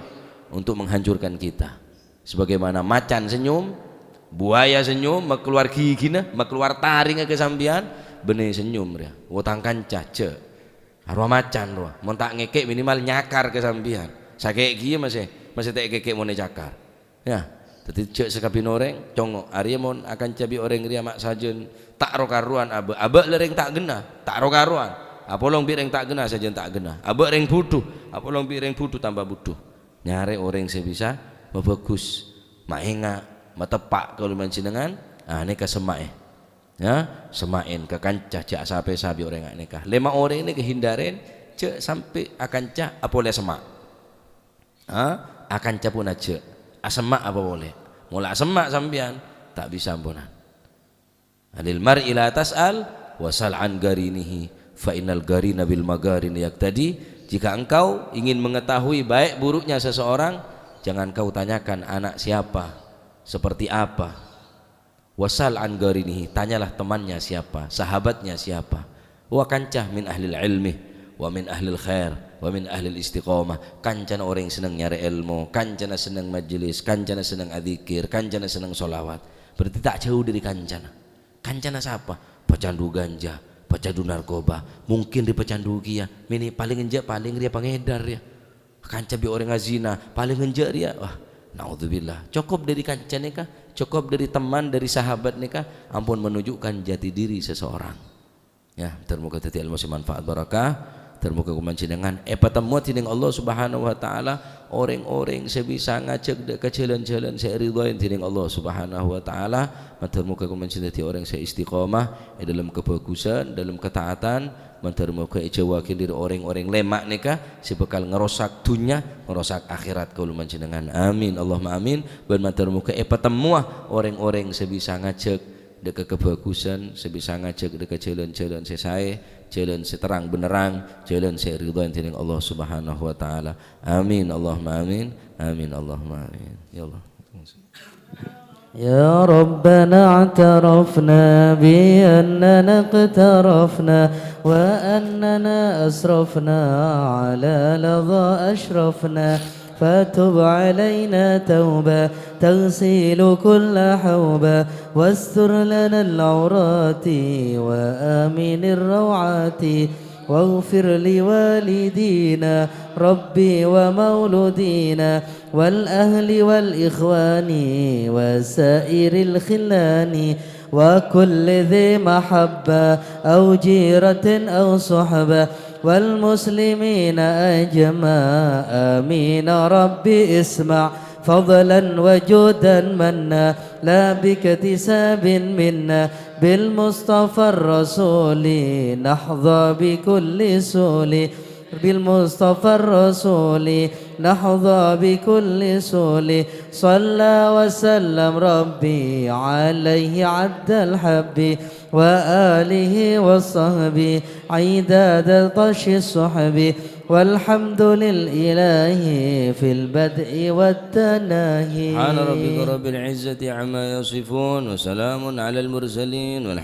E: untuk menghancurkan kita. Sebagaimana macan senyum, buaya senyum, keluar gigi keluar taring ke sampean, benih senyum dia. Wotang kancah ce. Arwah macan roh, mon tak ngekek minimal nyakar ke sampean. Sakek gigi masih tak ngekek mon cakar. Ya, dadi cek sekapi noreng congok ari mon akan cabi orang ria mak sajen tak ro karuan abe lereng tak gena, tak ro karuan. Apolong bireng tak gena sajen tak gena. Abe reng butuh, apolong bireng butuh tambah butuh. Nyare orang sebisa bagus, maenga, matepak kalau mancinengan, neka semae, ya semain ke kancah cak sampai sabi orang neka. 5 orang ini kehindarin cak sampai akan cak apa boleh semak, akan cak pun aja, asemak apa boleh, mulai semak sambian tak bisa ampunan. Anil mar'i la tas'al wasal an garinihi fa innal garina bil magarin yaqtadi. Jika engkau ingin mengetahui baik buruknya seseorang, jangan kau tanyakan anak siapa, seperti apa. Wasal an garinihi, tanyalah temannya siapa, sahabatnya siapa. Wa kancah min ahlil ilmi wa min ahlil khair wa min ahlil istiqomah. Kancana orang senang nyari ilmu, kancana senang majelis, kancana senang adzikir, kancana senang solawat. Berarti tak jauh dari kancana. Kancana siapa? Pecandu ganja, pecandu narkoba, mungkin di pecandu kia. Mini paling enjak paling dia pengedar ya. Kanca bi orang ngazina paling enjak dia. Wah, naudzubillah. Cukup dari kanca nikah, cukup dari teman, dari sahabat nikah, ampun menunjukkan jati diri seseorang. Ya, termoga tadi ilmu manfaat barakah, termoga kumancinengan petemu tining Allah Subhanahu wa taala, orang-orang sebisa ngajak ke jalan-jalan saya ridhoin tining Allah Subhanahu wa taala, termoga kumancinati orang saya istiqomah dalam kebagusan, dalam ketaatan, termoga ijawakil diri orang-orang lemak nikah sebekal ngerosak dunia, ngerosak akhirat kalau mancinengan. Amin Allahumma amin. Ben termoga petemu orang-orang sebisa ngajak dekat kebagusan, sebisa ngajak dekat jalan-jalan saya, jalan seterang benerang, jalan saya ridhoan tining Allah Subhanahu wa taala. Amin Allahumma amin. Amin Allahumma amin. Ya Allah.
A: يا ربنا اعترفنا بأننا اقترفنا وأننا أسرفنا على لظى أشرفنا فتب علينا توبة تغسل كل حوبة واستر لنا العورات وآمن الروعات واغفر لوالدينا ربي ومولودينا والأهل والإخوان وسائر الخلان وكل ذي محبة أو جيرة أو صحبة والمسلمين أجمع آمين ربي اسمع فضلا وجودا منا لا باكتساب منا بالمصطفى الرسول نحظى بكل سول بالمصطفى الرسول نحظى بكل سول صلى وسلم ربي عليه عد الحب وآله وصحبه عداد طش الصحب والحمد لله في البدء والتناهي.
E: سبحان ربك رب العزة عما يصفون وسلام على المرسلين.